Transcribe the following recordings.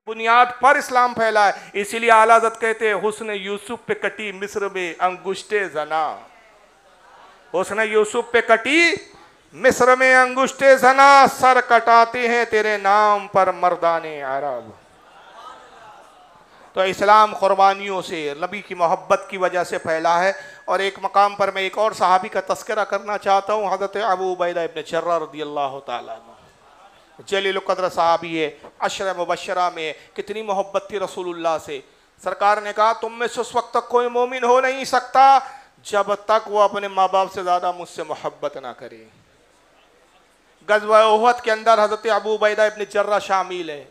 बुनियाद पर इस्लाम फैला है। इसीलिए आला हज़रत कहते हैं हुस्न यूसुफ पे कटी मिस्र में अंगुष्टे जना, हुस्न यूसुफ पे कटी मिस्र में अंगुष्टे जना, सर कटाते हैं तेरे नाम पर मर्दाने अरब। तो इस्लाम कुर्बानियों से, नबी की मोहब्बत की वजह से फैला है। और एक मकाम पर मैं एक और सहाबी का तस्करा करना चाहता हूँ, हज़रत अबू उबैदा इब्न जर्राह रज़ियल्लाहु ताला अन्हु, जलील क़द्र सहाबी है, अशर मुबशरा में कितनी मोहब्बत थी रसूलुल्लाह से। सरकार ने कहा तुम में से उस वक्त तक कोई मोमिन हो नहीं सकता जब तक वो अपने माँ बाप से ज़्यादा मुझसे मोहब्बत ना करे। ग़ज़वा उहद के अंदर हज़रत अबू उबैदा इब्न जर्राह शामिल है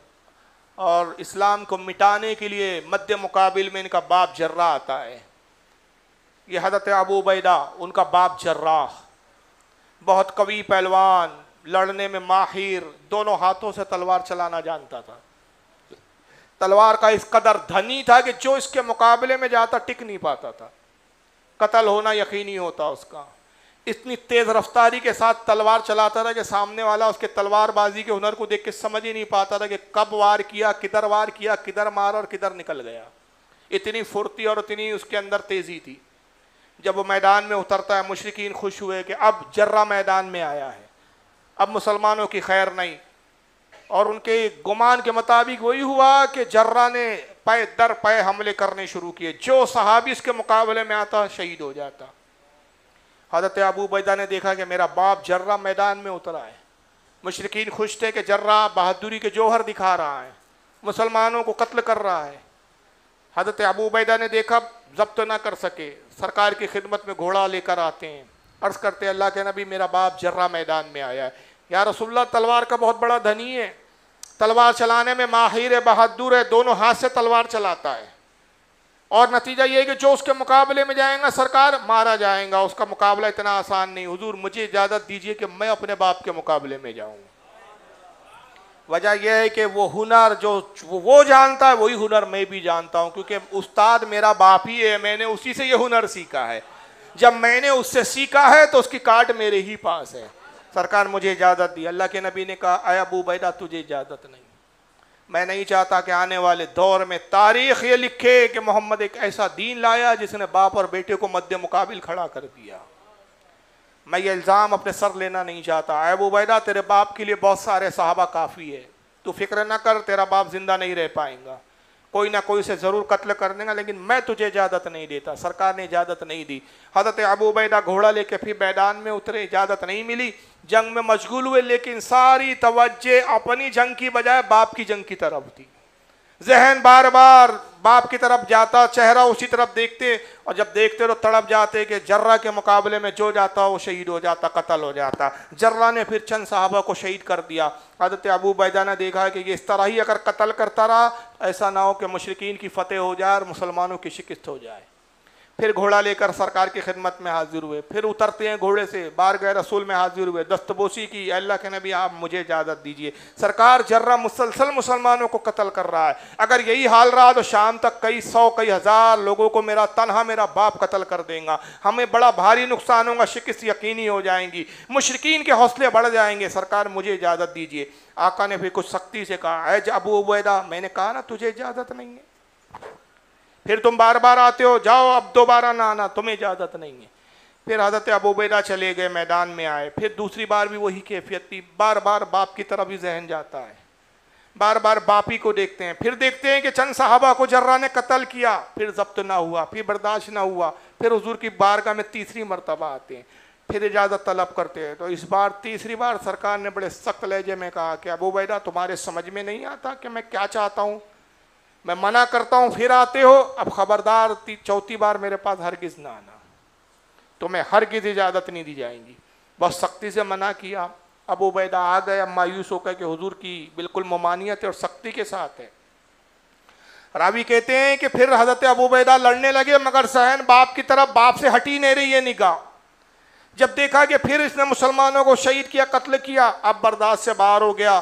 और इस्लाम को मिटाने के लिए मध्य मुकाबिल में इनका बाप जर्राह आता है। ये हज़रत अबू उबैदा, उनका बाप जर्राह, बहुत कवी पहलवान, लड़ने में माहिर, दोनों हाथों से तलवार चलाना जानता था। तलवार का इस कदर धनी था कि जो इसके मुकाबले में जाता टिक नहीं पाता था, कत्ल होना यकीनी होता उसका। इतनी तेज रफ्तारी के साथ तलवार चलाता था कि सामने वाला उसके तलवारबाजी के हुनर को देख के समझ ही नहीं पाता था कि कब वार किया, किधर मारा और किधर निकल गया। इतनी फुर्ती और इतनी उसके अंदर तेजी थी। जब वो मैदान में उतरता है, मुशरिकीन खुश हुए कि अब जर्रा मैदान में आया है, अब मुसलमानों की खैर नहीं। और उनके गुमान के मुताबिक वही हुआ कि जर्रा ने पाए दर पाए हमले करने शुरू किए। जो सहाबी इसके मुकाबले में आता शहीद हो जाता। हज़रत अबू उबैदा ने देखा कि मेरा बाप जर्रा मैदान में उतरा है। मुशरिकीन खुश थे कि जर्रा बहादुरी के जौहर दिखा रहा है, मुसलमानों को कत्ल कर रहा है। हज़रत अबू उबैदा ने देखा, जब्त ना कर सके, सरकार की खिदमत में घोड़ा लेकर आते हैं, अर्ज़ करते अल्लाह के नबी मेरा बाप जर्रा मैदान में आया है। या रसूलुल्लाह तलवार का बहुत बड़ा धनी है, तलवार चलाने में माहिर है, बहादुर है, दोनों हाथ से तलवार चलाता है। और नतीजा ये है कि जो उसके मुकाबले में जाएगा सरकार मारा जाएगा, उसका मुकाबला इतना आसान नहीं। हुजूर मुझे इजाज़त दीजिए कि मैं अपने बाप के मुकाबले में जाऊँ। वजह यह है कि वो हुनर जो वो जानता है वही हुनर मैं भी जानता हूँ, क्योंकि उस्ताद मेरा बाप ही है, मैंने उसी से ये हुनर सीखा है। जब मैंने उससे सीखा है तो उसकी काट मेरे ही पास है। सरकार मुझे इजाज़त दी। अल्लाह के नबी ने कहा अय अबू उबैदा तुझे इजाज़त नहीं, मैं नहीं चाहता कि आने वाले दौर में तारीख़ ये लिखे कि मोहम्मद एक ऐसा दीन लाया जिसने बाप और बेटे को मद्दे मुकाबिल खड़ा कर दिया। मैं ये इल्ज़ाम अपने सर लेना नहीं चाहता। अय अबू उबैदा तेरे बाप के लिए बहुत सारे सहाबा काफ़ी है, तू फिक्र ना कर, तेरा बाप जिंदा नहीं रह पाएगा, कोई ना कोई से ज़रूर कत्ल कर देगा, लेकिन मैं तुझे इजाज़त नहीं देता। सरकार ने इजाज़त नहीं दी। हज़रत अबू उबैदा घोड़ा लेके फिर मैदान में उतरे, इजाज़त नहीं मिली, जंग में मशगूल हुए, लेकिन सारी तवज्जे अपनी जंग की बजाय बाप की जंग की तरफ थी। जहन बार बार बाप की तरफ जाता, चेहरा उसी तरफ देखते, और जब देखते तो तड़प जाते कि जर्रा के मुकाबले में जो जाता वो शहीद हो जाता, कत्ल हो जाता। जर्रा ने फिर चंद सहाबा को शहीद कर दिया। हज़रत अबू उबैदा ने देखा कि ये इस तरह ही अगर कत्ल करता रहा, ऐसा ना हो कि मुशरिकीन की फतेह हो जाए और मुसलमानों की शिकस्त हो जाए। फिर घोड़ा लेकर सरकार की खिदमत में हाजिर हुए। फिर उतरते हैं घोड़े से, बार गए रसूल में हाजिर हुए, दस्तबोसी की, अल्लाह के नबी आप मुझे इजाज़त दीजिए, सरकार जर्रा मुसलसल मुसलमानों को कत्ल कर रहा है, अगर यही हाल रहा तो शाम तक कई सौ कई हज़ार लोगों को मेरा बाप कत्ल कर देगा, हमें बड़ा भारी नुकसान होगा, शिकस्त यकीनी हो जाएंगी, मुशरिकीन के हौसले बढ़ जाएंगे, सरकार मुझे इजाज़त दीजिए। आका ने फिर कुछ सख्ती से कहा ऐ अबू उबैदा मैंने कहा ना तुझे इजाज़त नहीं है, फिर तुम बार बार आते हो, जाओ अब दोबारा ना आना, तुम्हें इजाज़त नहीं है। फिर हज़रत अबू उबैदा चले गए, मैदान में आए। फिर दूसरी बार भी वही कैफियत थी, बार बार बाप की तरफ ही जहन जाता है, बार बार बाप ही को देखते हैं। फिर देखते हैं कि चंद सहाबा को जर्रा ने कत्ल किया, फिर जब्त ना हुआ, फिर बर्दाश्त ना हुआ, फिर हुजूर की बारगाह में तीसरी मरतबा आते हैं, फिर इजाज़त तलब करते हैं। तो इस बार तीसरी बार सरकार ने बड़े सख्त लहजे में कहा कि अबू उबैदा तुम्हारे समझ में नहीं आता कि मैं क्या चाहता हूँ, मैं मना करता हूँ फिर आते हो, अब खबरदार चौथी बार मेरे पास हरगिज़ ना आना, तुम्हें हरगिज़ इजाज़त नहीं दी जाएंगी। बहुत सख्ती से मना किया। अबू उबैदा आ गए, अब मायूस होकर के हुजूर की बिल्कुल ममानियत और सख्ती के साथ है। रावी कहते हैं कि फिर हज़रत अबू उबैदा लड़ने लगे, मगर सहन बाप की तरफ, बाप से हटी नहीं रही है निगाह। जब देखा कि फिर इसने मुसलमानों को शहीद किया, कत्ल किया, अब बर्दाश्त से बाहर हो गया।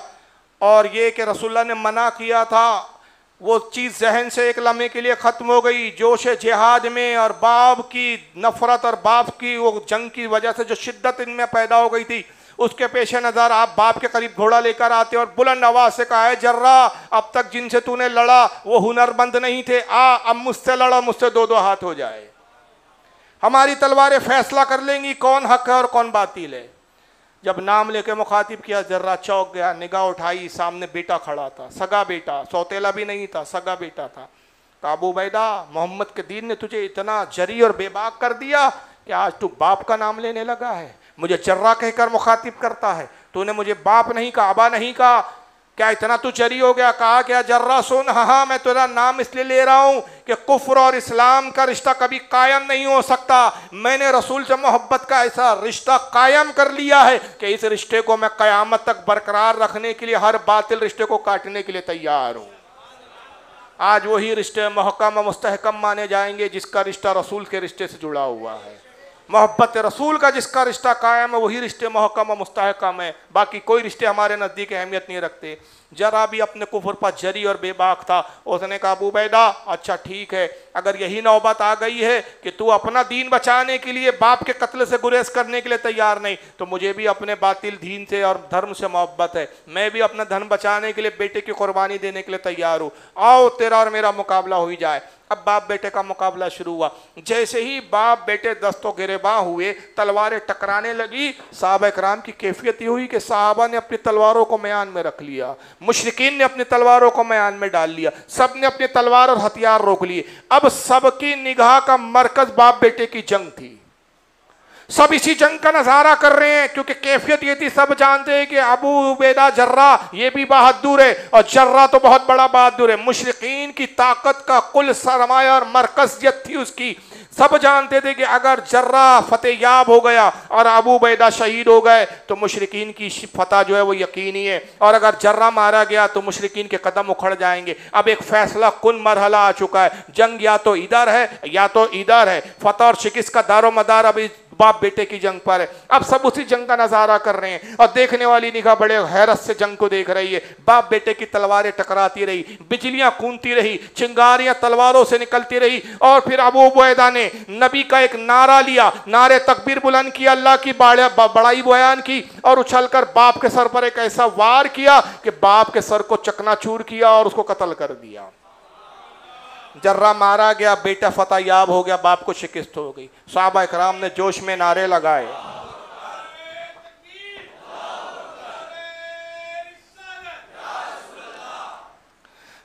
और ये कि रसूलुल्लाह ने मना किया था, वो चीज़ जहन से एक लम्हे के लिए ख़त्म हो गई। जोश जिहाद में और बाप की नफ़रत और बाप की वो जंग की वजह से जो शिद्दत इनमें पैदा हो गई थी, उसके पेश नज़र आप बाप के करीब घोड़ा लेकर आते और बुलंद आवाज़ से कहा है, जर्रा अब तक जिनसे तूने लड़ा वो हुनरमंद नहीं थे, आ अब मुझसे लड़ा, मुझसे दो दो हाथ हो जाए, हमारी तलवारें फैसला कर लेंगी कौन हक है और कौन बातिल है। जब नाम लेके मुखातिब किया, जर्रा चौंक गया, निगाह उठाई, सामने बेटा खड़ा था, सगा बेटा, सौतेला भी नहीं था, सगा बेटा था। तो अबू उबैदा, मोहम्मद के दीन ने तुझे इतना जरी और बेबाक कर दिया कि आज तू बाप का नाम लेने लगा है, मुझे जर्रा कहकर मुखातिब करता है, तूने मुझे बाप नहीं कहा, अबा नहीं कहा, क्या इतना तू जरी हो गया? कहा क्या जर्रा सुन, हाँ मैं तेरा नाम इसलिए ले रहा हूँ कि कुफ्र और इस्लाम का रिश्ता कभी कायम नहीं हो सकता, मैंने रसूल से मोहब्बत का ऐसा रिश्ता कायम कर लिया है कि इस रिश्ते को मैं क़यामत तक बरकरार रखने के लिए हर बातिल रिश्ते को काटने के लिए तैयार हूँ। आज वही रिश्ते महकम और मुस्तहकम माने जाएंगे जिसका रिश्ता रसूल के रिश्ते से जुड़ा हुआ है। मोहब्बत रसूल का जिसका रिश्ता कायम है वही रिश्ते महकम और मुस्तहकम है, बाकी कोई रिश्ते हमारे नज़दीक अहमियत नहीं रखते। जरा भी अपने कुफर पर जरी और बेबाक था, उसने कहा अबू उबैदा अच्छा ठीक है, अगर यही नौबत आ गई है कि तू अपना दीन बचाने के लिए बाप के कत्ल से गुरेज करने के लिए तैयार नहीं, तो मुझे भी अपने बातिल दीन से और धर्म से मोहब्बत है, मैं भी अपना धन बचाने के लिए बेटे की कुर्बानी देने के लिए तैयार हूँ, आओ तेरा और मेरा मुकाबला हो ही जाए। अब बाप बेटे का मुकाबला शुरू हुआ। जैसे ही बाप बेटे दस्तों गिरेबां हुए, तलवारें टकराने लगी, साहबा इकराम की कैफियत ये हुई कि साहबा ने अपनी तलवारों को म्यान में रख लिया, मुशरिकीन ने अपनी तलवारों को म्यान में डाल लिया, सब ने अपनी तलवार और हथियार रोक लिए। अब सबकी निगाह का मरकज बाप बेटे की जंग थी, सब इसी जंग का नजारा कर रहे हैं, क्योंकि कैफियत ये थी, सब जानते हैं कि अबू उबैदा जर्रा ये भी बहादुर है और जर्रा तो बहुत बड़ा बहादुर है। मुशरिकीन की ताकत का कुल सरमाया और मरकजियत थी उसकी। सब जानते थे कि अगर जर्रा फतेहयाब हो गया और अबू उबैदा शहीद हो गए तो मुशरिकीन की फतह जो है वो यकीनी है, और अगर जर्रा मारा गया तो मुशरिकीन के कदम उखड़ जाएंगे। अब एक फैसला कुन मरहला आ चुका है, जंग या तो इधर है या तो इधर है, फतह और शिकस्त का दारो मदार अभी बाप बेटे की जंग पर है। अब सब उसी जंग का नजारा कर रहे हैं और देखने वाली निगाह बड़े हैरत से जंग को देख रही है। बाप बेटे की तलवारें टकराती रही, बिजलियां कूदती रही, चिंगारियां तलवारों से निकलती रही, और फिर अबू उबैदा ने नबी का एक नारा लिया, नारे तकबीर बुलंद किया, अल्लाह की बड़ाई बयान की और उछलकर बाप के सर पर एक ऐसा वार किया कि बाप के सर को चकनाचूर किया और उसको कत्ल कर दिया। जर्रा मारा गया, बेटा फतेहयाब हो गया, बाप को शिकस्त हो गई। सहाबा इकराम ने जोश में नारे लगाए,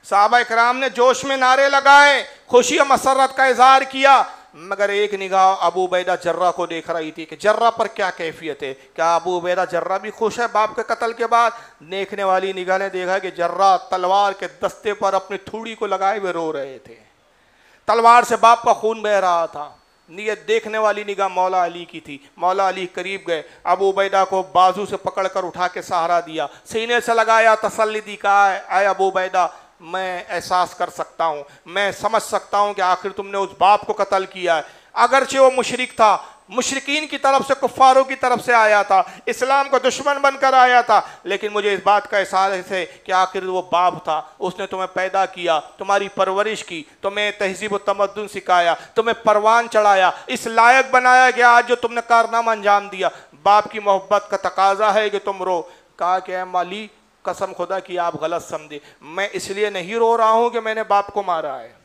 सहाबा इकराम ने जोश में नारे लगाए, खुशी और मसरत का इजहार किया। मगर एक निगाह अबू उबैदा जर्रा को देख रही थी कि जर्रा पर क्या कैफियत है, क्या अबू उबैदा जर्रा भी खुश है बाप के कत्ल के बाद? देखने वाली निगाह ने देखा कि जर्रा तलवार के दस्ते पर अपनी थूड़ी को लगाए हुए रो रहे थे, तलवार से बाप का खून बह रहा था। नियत देखने वाली निगाह मौला अली की थी। मौला अली करीब गए, अबू उबैदा को बाजू से पकड़कर उठा के सहारा दिया, सीने से लगाया, तसल्ली दी, कहा आए अबू उबैदा मैं एहसास कर सकता हूँ, मैं समझ सकता हूँ कि आखिर तुमने उस बाप को कत्ल किया है। अगरचे वो मुशरिक था, मुशरिकीन की तरफ से, कुफ्फारों की तरफ से आया था, इस्लाम का दुश्मन बनकर आया था, लेकिन मुझे इस बात का एहसास है कि आखिर वो बाप था, उसने तुम्हें पैदा किया, तुम्हारी परवरिश की, तुम्हें तहजीब व तमद्दुन सिखाया, तुम्हें परवान चढ़ाया, इस लायक बनाया कि आज जो तुमने कारनामा अंजाम दिया, बाप की मोहब्बत का तकाजा है कि तुम रो। कहा कि माली कसम खुदा की आप गलत समझे, मैं इसलिए नहीं रो रहा हूं कि मैंने बाप को मारा है,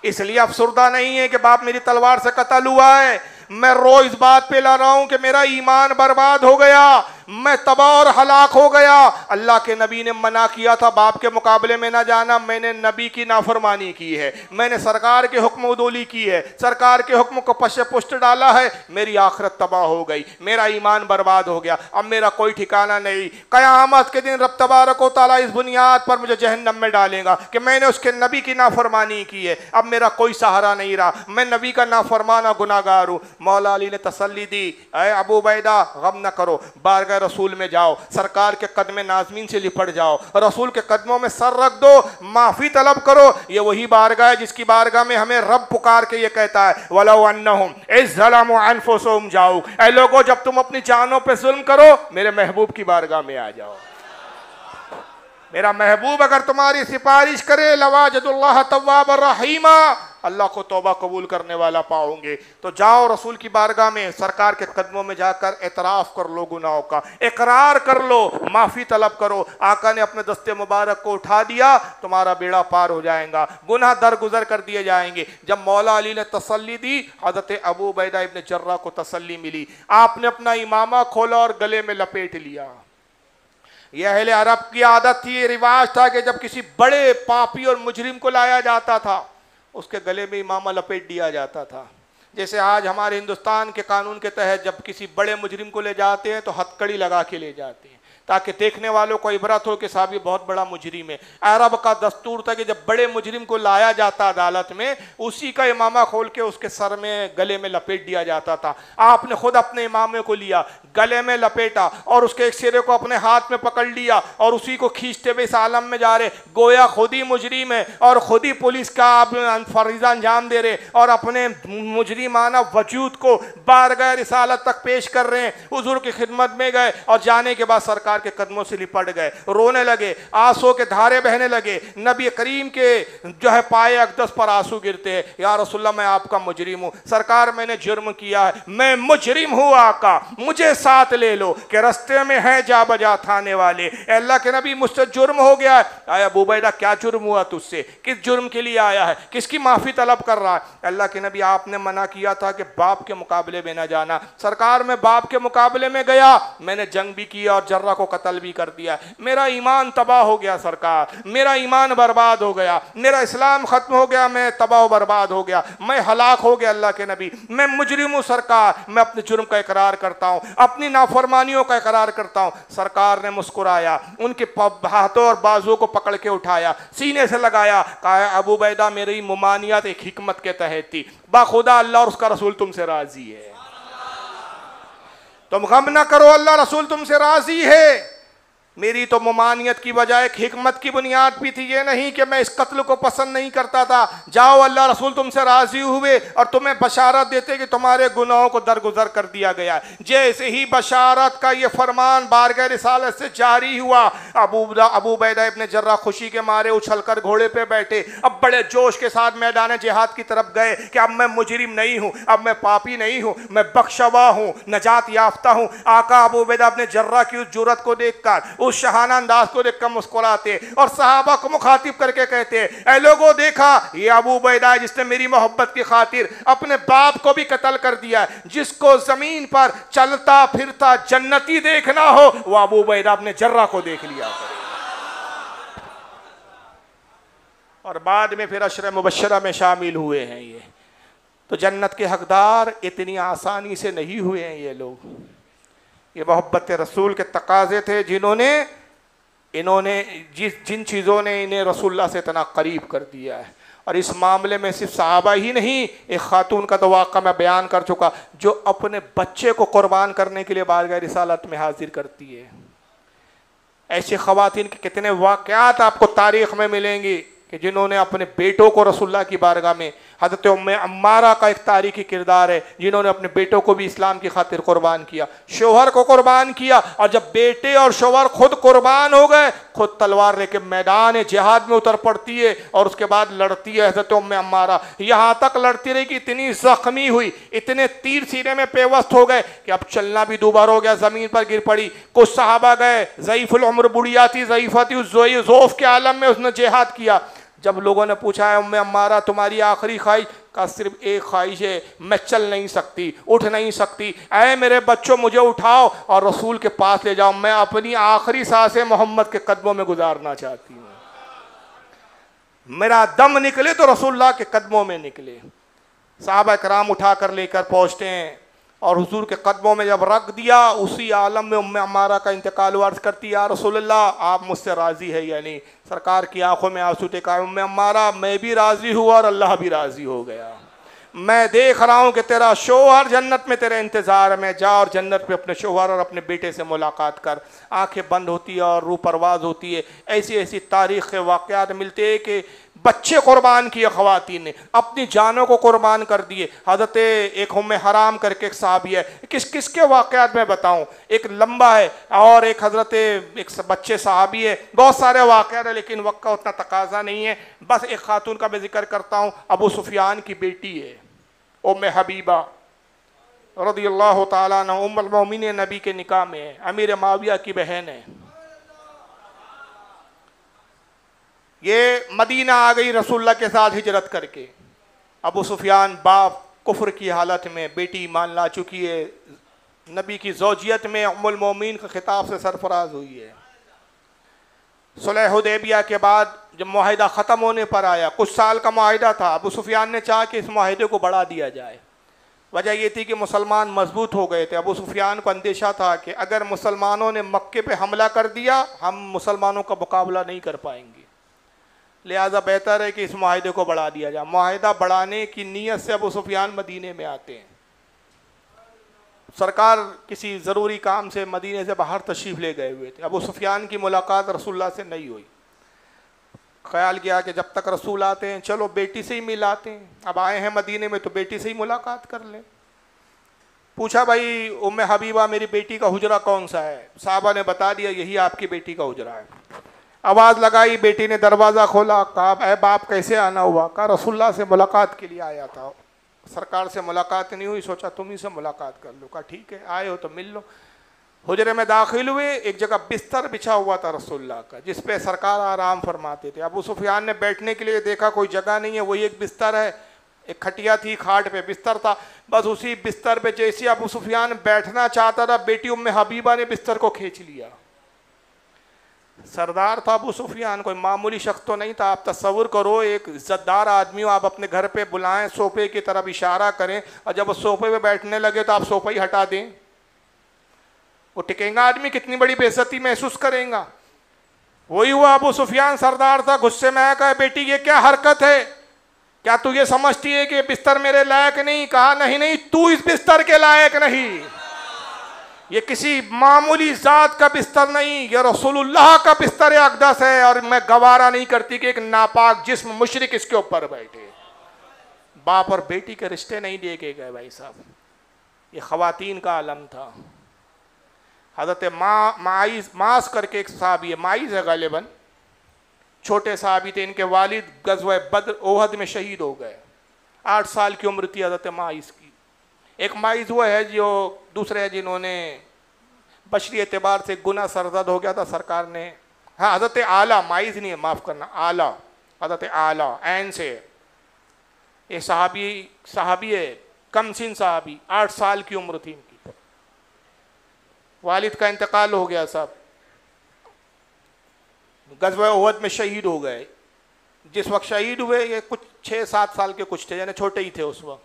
इसलिए अफसुर्दा नहीं है कि बाप मेरी तलवार से कत्ल हुआ है, मैं रो इस बात पे ला रहा हूं कि मेरा ईमान बर्बाद हो गया, मैं तबाह और हलाक हो गया। अल्लाह के नबी ने मना किया था बाप के मुकाबले में ना जाना, मैंने नबी की नाफरमानी की है, मैंने सरकार के हुक्म उदोली की है, सरकार के हुक्म को पश्च पुष्ट डाला है, मेरी आखिरत तबाह हो गई, मेरा ईमान बर्बाद हो गया, अब मेरा कोई ठिकाना नहीं। क़यामत के दिन रब तबारक व तआला इस बुनियाद पर मुझे जहन्नम में डालेगा कि मैंने उसके नबी की नाफरमानी की है, अब मेरा कोई सहारा नहीं रहा, मैं नबी का नाफरमाना गुनाहगार हूँ। मौला अली ने तसल्ली दी, अरे अबू उबैदा गम न करो, बारगाह रसूल में जाओ, सरकार के कदमे नाज़मीन से लिपट जाओ, रसूल के कदमों में सर रख दो, माफ़ी तलब करो। ये वही बारगाह है जिसकी बारगाह में हमें रब पुकार के ये कहता है वलौ अन्नहुम इज़्ज़लमू अनफुसहुम जाओ, ऐ लोगों जब तुम अपनी जानों पे जुल्म करो मेरे महबूब की बारगाह में आ जाओ, मेरा महबूब अगर तुम्हारी सिफारिश करे लवाजदुल्लाह तव्वाब रहीमा, अल्लाह को तौबा कबूल करने वाला पाओगे। तो जाओ रसूल की बारगाह में, सरकार के कदमों में जाकर एतराफ़ कर लो गुनाहों का, इकरार कर लो, माफ़ी तलब करो। आका ने अपने दस्ते मुबारक को उठा दिया, तुम्हारा बेड़ा पार हो जाएगा, गुनाह दरगुजर कर दिए जाएंगे। जब मौला अली ने तसल्ली दी, हज़रत अबू उबैदा इब्न जर्राह को तसल्ली मिली। आपने अपना इमामा खोला और गले में लपेट लिया। यह अहले अरब की आदत थी, ये रिवाज था कि जब किसी बड़े पापी और मुजरिम को लाया जाता था, उसके गले में इमामा लपेट दिया जाता था। जैसे आज हमारे हिंदुस्तान के कानून के तहत जब किसी बड़े मुजरिम को ले जाते हैं तो हथकड़ी लगा के ले जाते हैं, ताकि देखने वालों को इबरत हो कि साहब ये बहुत बड़ा मुजरिम है। अरब का दस्तूर था कि जब बड़े मुजरिम को लाया जाता अदालत में, उसी का इमामा खोल के उसके सर में गले में लपेट दिया जाता था। आपने खुद अपने इमामे को लिया, गले में लपेटा और उसके एक सिरे को अपने हाथ में पकड़ लिया और उसी को खींचते हुए इस आलम में जा रहे, गोया खुद ही मुजरिम है और खुद ही पुलिस का आप फरीज़ा अंजाम दे रहे और अपने मुजरिमाना वजूद को बारगाह रिसालत तक पेश कर रहे हैं। हुजूर की खिदमत में गए और जाने के बाद सरकार के कदमों से लिपट गए, रोने लगे, आंसू के धारे बहने लगे। नबी करीम के जो है पाए अक़दस पर आंसू गिरते हैं, या रसूलल्लाह मैं आपका मुजरिम हूँ, सरकार मैंने जुर्म किया है, मैं मुजरिम हूँ आका, मुझे साथ ले लो कि रास्ते में है जा बजा थाने वाले। अल्लाह के नबी मुझसे जुर्म हो गया है। आया अबू उबैदा क्या जुर्म हुआ तुझसे, किस जुर्म के लिए आया है, किसकी माफ़ी तलब कर रहा है? अल्लाह के नबी आपने मना किया था कि बाप के मुकाबले में ना जाना। सरकार में बाप के मुकाबले में गया, मैंने जंग भी किया और जर्रा को कत्ल भी कर दिया, मेरा ईमान तबाह हो गया सरकार, मेरा ईमान बर्बाद हो गया, मेरा इस्लाम खत्म हो गया, मैं तबाह बर्बाद हो गया, मैं हलाक हो गया। अल्लाह के नबी मैं मुजरिम हूँ सरकार, मैं अपने जुर्म का इकरार करता हूँ, अपनी नाफरमानियों का इकरार करता हूँ। सरकार ने मुस्कुराया, उनके हाथों और बाजुओं को पकड़ के उठाया, सीने से लगाया, कहा अबू उबैदा मेरी मुमानियत एक हिकमत के तहत थी, बाखुदा अल्लाह और उसका रसूल तुमसे राजी है, तुम गम ना करो, अल्लाह रसूल तुमसे राजी है। मेरी तो मुमानियत की वजह एक हिकमत की बुनियाद भी थी, ये नहीं कि मैं इस कत्ल को पसंद नहीं करता था। जाओ अल्लाह रसूल तुमसे राजी हुए और तुम्हें बशारत देते कि तुम्हारे गुनाहों को दरगुजर कर दिया गया। जैसे ही बशारत का ये फरमान बारगाह रिसालत से जारी हुआ, अबू उबैदा इब्न जर्राह खुशी के मारे उछलकर घोड़े पे बैठे, अब बड़े जोश के साथ मैदान जिहाद की तरफ गए कि अब मैं मुजरिम नहीं हूँ, अब मैं पापी नहीं हूँ, मैं बख्शवा हूँ, नजात याफ्ता हूँ। आका अबू उबैदा इब्न जर्राह की उस जुर्रत को देखकर, उस शहाना अंदाज को देखकर मुस्कुराते और सहाबा को मुखातिब करके कहते, ऐ लोगों देखा ये अबू उबैदा है जिसने मेरी मोहब्बत की खातिर अपने बाप को भी कत्ल कर दिया। जिसको जमीन पर चलता फिरता जन्नती देखना हो वो अबू उबैदा अपने जर्रा को देख लिया करे। और बाद में फिर अशर मुबश्शरा में शामिल हुए हैं। ये तो जन्नत के हकदार इतनी आसानी से नहीं हुए हैं ये लोग। ये मोहब्बत रसूल के तकाजे थे इन्होंने जिन चीज़ों ने इन्हें रसूलुल्लाह से इतना करीब कर दिया है। और इस मामले में सिर्फ सहाबा ही नहीं, एक खातून का तो वाक़ा मैं बयान कर चुका जो अपने बच्चे को कुर्बान करने के लिए बारगाह रिसालत में हाजिर करती है। ऐसी ख़वातीन के कितने वाक़यात आपको तारीख़ में मिलेंगी कि जिन्होंने अपने बेटों को रसूलुल्लाह की बारगाह में, हज़रत उम्मे अम्मारा का एक तारीख़ी किरदार है जिन्होंने अपने बेटों को भी इस्लाम की खातिर कुर्बान किया, शोहर को कुर्बान किया। और जब बेटे और शोहर खुद कुर्बान हो गए, खुद तलवार लेके मैदान जिहाद में उतर पड़ती है और उसके बाद लड़ती है हज़रत उम्मे अम्मारा। यहाँ तक लड़ती रही कि इतनी ज़ख्मी हुई, इतने तीर सीने में पेवस्त हो गए कि अब चलना भी दूभर हो गया, ज़मीन पर गिर पड़ी। कुछ सहाबा गए, ज़ईफ़ुल उम्र बुढ़िया थी, ज़ईफ़ा थी, उस ज़ोफ़ के आलम में उसने जिहाद किया। जब लोगों ने पूछा है उम्मे अम्मारा तुम्हारी आखिरी ख्वाहिश, का सिर्फ एक ख्वाहिश है, मैं चल नहीं सकती, उठ नहीं सकती, ऐ मेरे बच्चों मुझे उठाओ और रसूल के पास ले जाओ, मैं अपनी आखिरी सांसें मोहम्मद के कदमों में गुजारना चाहती हूँ। मेरा दम निकले तो रसूलुल्लाह के कदमों में निकले। सहाबा कराम उठा कर लेकर पहुँचते हैं और हुजूर के कदमों में जब रख दिया, उसी आलम में उम्मे अम्मारा का इंतकाल अर्ज़ करती, या रसूलल्लाह आप मुझसे राज़ी है या नहीं? सरकार की आंखों में आंसू टेका, उम्मे अम्मारा मैं भी राज़ी हुआ और अल्लाह भी राज़ी हो गया। मैं देख रहा हूँ कि तेरा शोहर जन्नत में तेरे इंतज़ार में, जा और जन्नत में अपने शोहर और अपने बेटे से मुलाकात कर। आंखें बंद होती है और रूह परवाज होती है। ऐसी ऐसी तारीख़ के वाक़यात मिलते हैं कि बच्चे कुर्बान किए, ख़वातीन ने अपनी जानों को कुर्बान कर दिए। हज़रत एक उम्मे हराम करके एक साहबी है, किस किस के वाक़यात में बताऊं, एक लंबा है और एक हज़रत एक बच्चे साहबी है, बहुत सारे वाक़यात है लेकिन वक्त का उतना तकाजा नहीं है। बस एक खातून का मैं जिक्र करता हूँ, अबू सुफियान की बेटी है उम्मे हबीबा रज़ियल्लाहु ताला अन्हा, उम्मुल मोमिनीन, नबी के निकाह में है, अमीर माविया की बहन है। ये मदीना आ गई रसूलुल्लाह के साथ हिजरत करके। अबू सुफियान बाप कुफ्र की हालत में, बेटी ईमान ला चुकी है, नबी की ज़ौजियत में उम्मुल मोमिनीन के खिताब से सरफराज हुई है। सुलह हुदैबिया के बाद जब मुआहिदा ख़त्म होने पर आया, कुछ साल का मुआहिदा था, अबू सुफियान ने चाहा कि इस मुआहिदे को बढ़ा दिया जाए। वजह ये थी कि मुसलमान मजबूत हो गए थे। अबू सुफियान को अंदेशा था कि अगर मुसलमानों ने मक्के पे हमला कर दिया, हम मुसलमानों का मुकाबला नहीं कर पाएंगे, लिहाजा बेहतर है कि इस मुआहिदे को बढ़ा दिया जाए। मुआहिदा बढ़ाने की नीयत से अबू सुफियान मदीने में आते हैं। सरकार किसी ज़रूरी काम से मदीने से बाहर तशरीफ़ ले गए हुए थे। अबू सुफियान की मुलाकात रसूलुल्लाह से नहीं हुई। ख्याल किया कि जब तक रसूल आते हैं चलो बेटी से ही मिलाते हैं, अब आए हैं मदीने में तो बेटी से ही मुलाकात कर लें। पूछा, भाई उम्मे हबीबा मेरी बेटी का हुजरा कौन सा है? साहबा ने बता दिया, यही आपकी बेटी का हुजरा है। आवाज़ लगाई, बेटी ने दरवाज़ा खोला, कहा ऐ बाप कैसे आना हुआ? कहा रसूलुल्लाह से मुलाकात के लिए आया था, सरकार से मुलाकात नहीं हुई, सोचा तुम ही से मुलाकात कर लो। कहा ठीक है, आए हो तो मिल लो। हुजरे में दाखिल हुए, एक जगह बिस्तर बिछा हुआ था रसूलुल्लाह का, जिस पे सरकार आराम फरमाते थे। अबू सुफियान ने बैठने के लिए देखा, कोई जगह नहीं है, वही एक बिस्तर है, एक खटिया थी, खाट पे बिस्तर था, बस उसी बिस्तर पे जैसे अबू सुफियान बैठना चाहता था, बेटी उम्मे हबीबा ने बिस्तर को खींच लिया। सरदार था अबू सुफियान, कोई मामूली शख्स तो नहीं था। आप तस्वुर करो, एक इज्जतदार आदमी हो, आप अपने घर पे बुलाएं, सोफे की तरफ इशारा करें और जब वो सोफे पे बैठने लगे तो आप सोफा ही हटा दें, वो टिकेगा आदमी? कितनी बड़ी बेइज्जती महसूस करेगा। वही हुआ, अबू सुफियान सरदार था, गुस्से में आया, कहा बेटी ये क्या हरकत है? क्या तू ये समझती है कि बिस्तर मेरे लायक नहीं? कहा नहीं नहीं, तू इस बिस्तर के लायक नहीं, ये किसी मामूली जात का बिस्तर नहीं, ये रसूलुल्लाह का बिस्तर अक़दस है और मैं गवारा नहीं करती कि एक नापाक जिस्म मुशरिक इसके ऊपर बैठे। बाप और बेटी के रिश्ते नहीं देखे गए भाई साहब, ये ख़वातीन का आलम था। हज़रत मास करके एक साहबी है, माइज है गालिबन, छोटे साहबी थे, इनके वालिद गज़वा बद्र ओहद में शहीद हो गए। 8 साल की उम्र थी हज़रत माइज की। एक माइज वो है जो दूसरे हैं जिन्होंने बशरी एतबार से गुनाह सरजद हो गया था, सरकार ने, हाँ हज़रत आला, माइज नहीं है, माफ़ करना, आला, हज़रत आला ऐन से, ये साहबी है, कम सिन साहबी, 8 साल की उम्र थी इनकी, वालिद का इंतकाल हो गया साहब, गज़वा ओहद में शहीद हो गए। जिस वक्त शहीद हुए ये कुछ 6-7 साल के कुछ थे, यानी छोटे ही थे उस वक्त।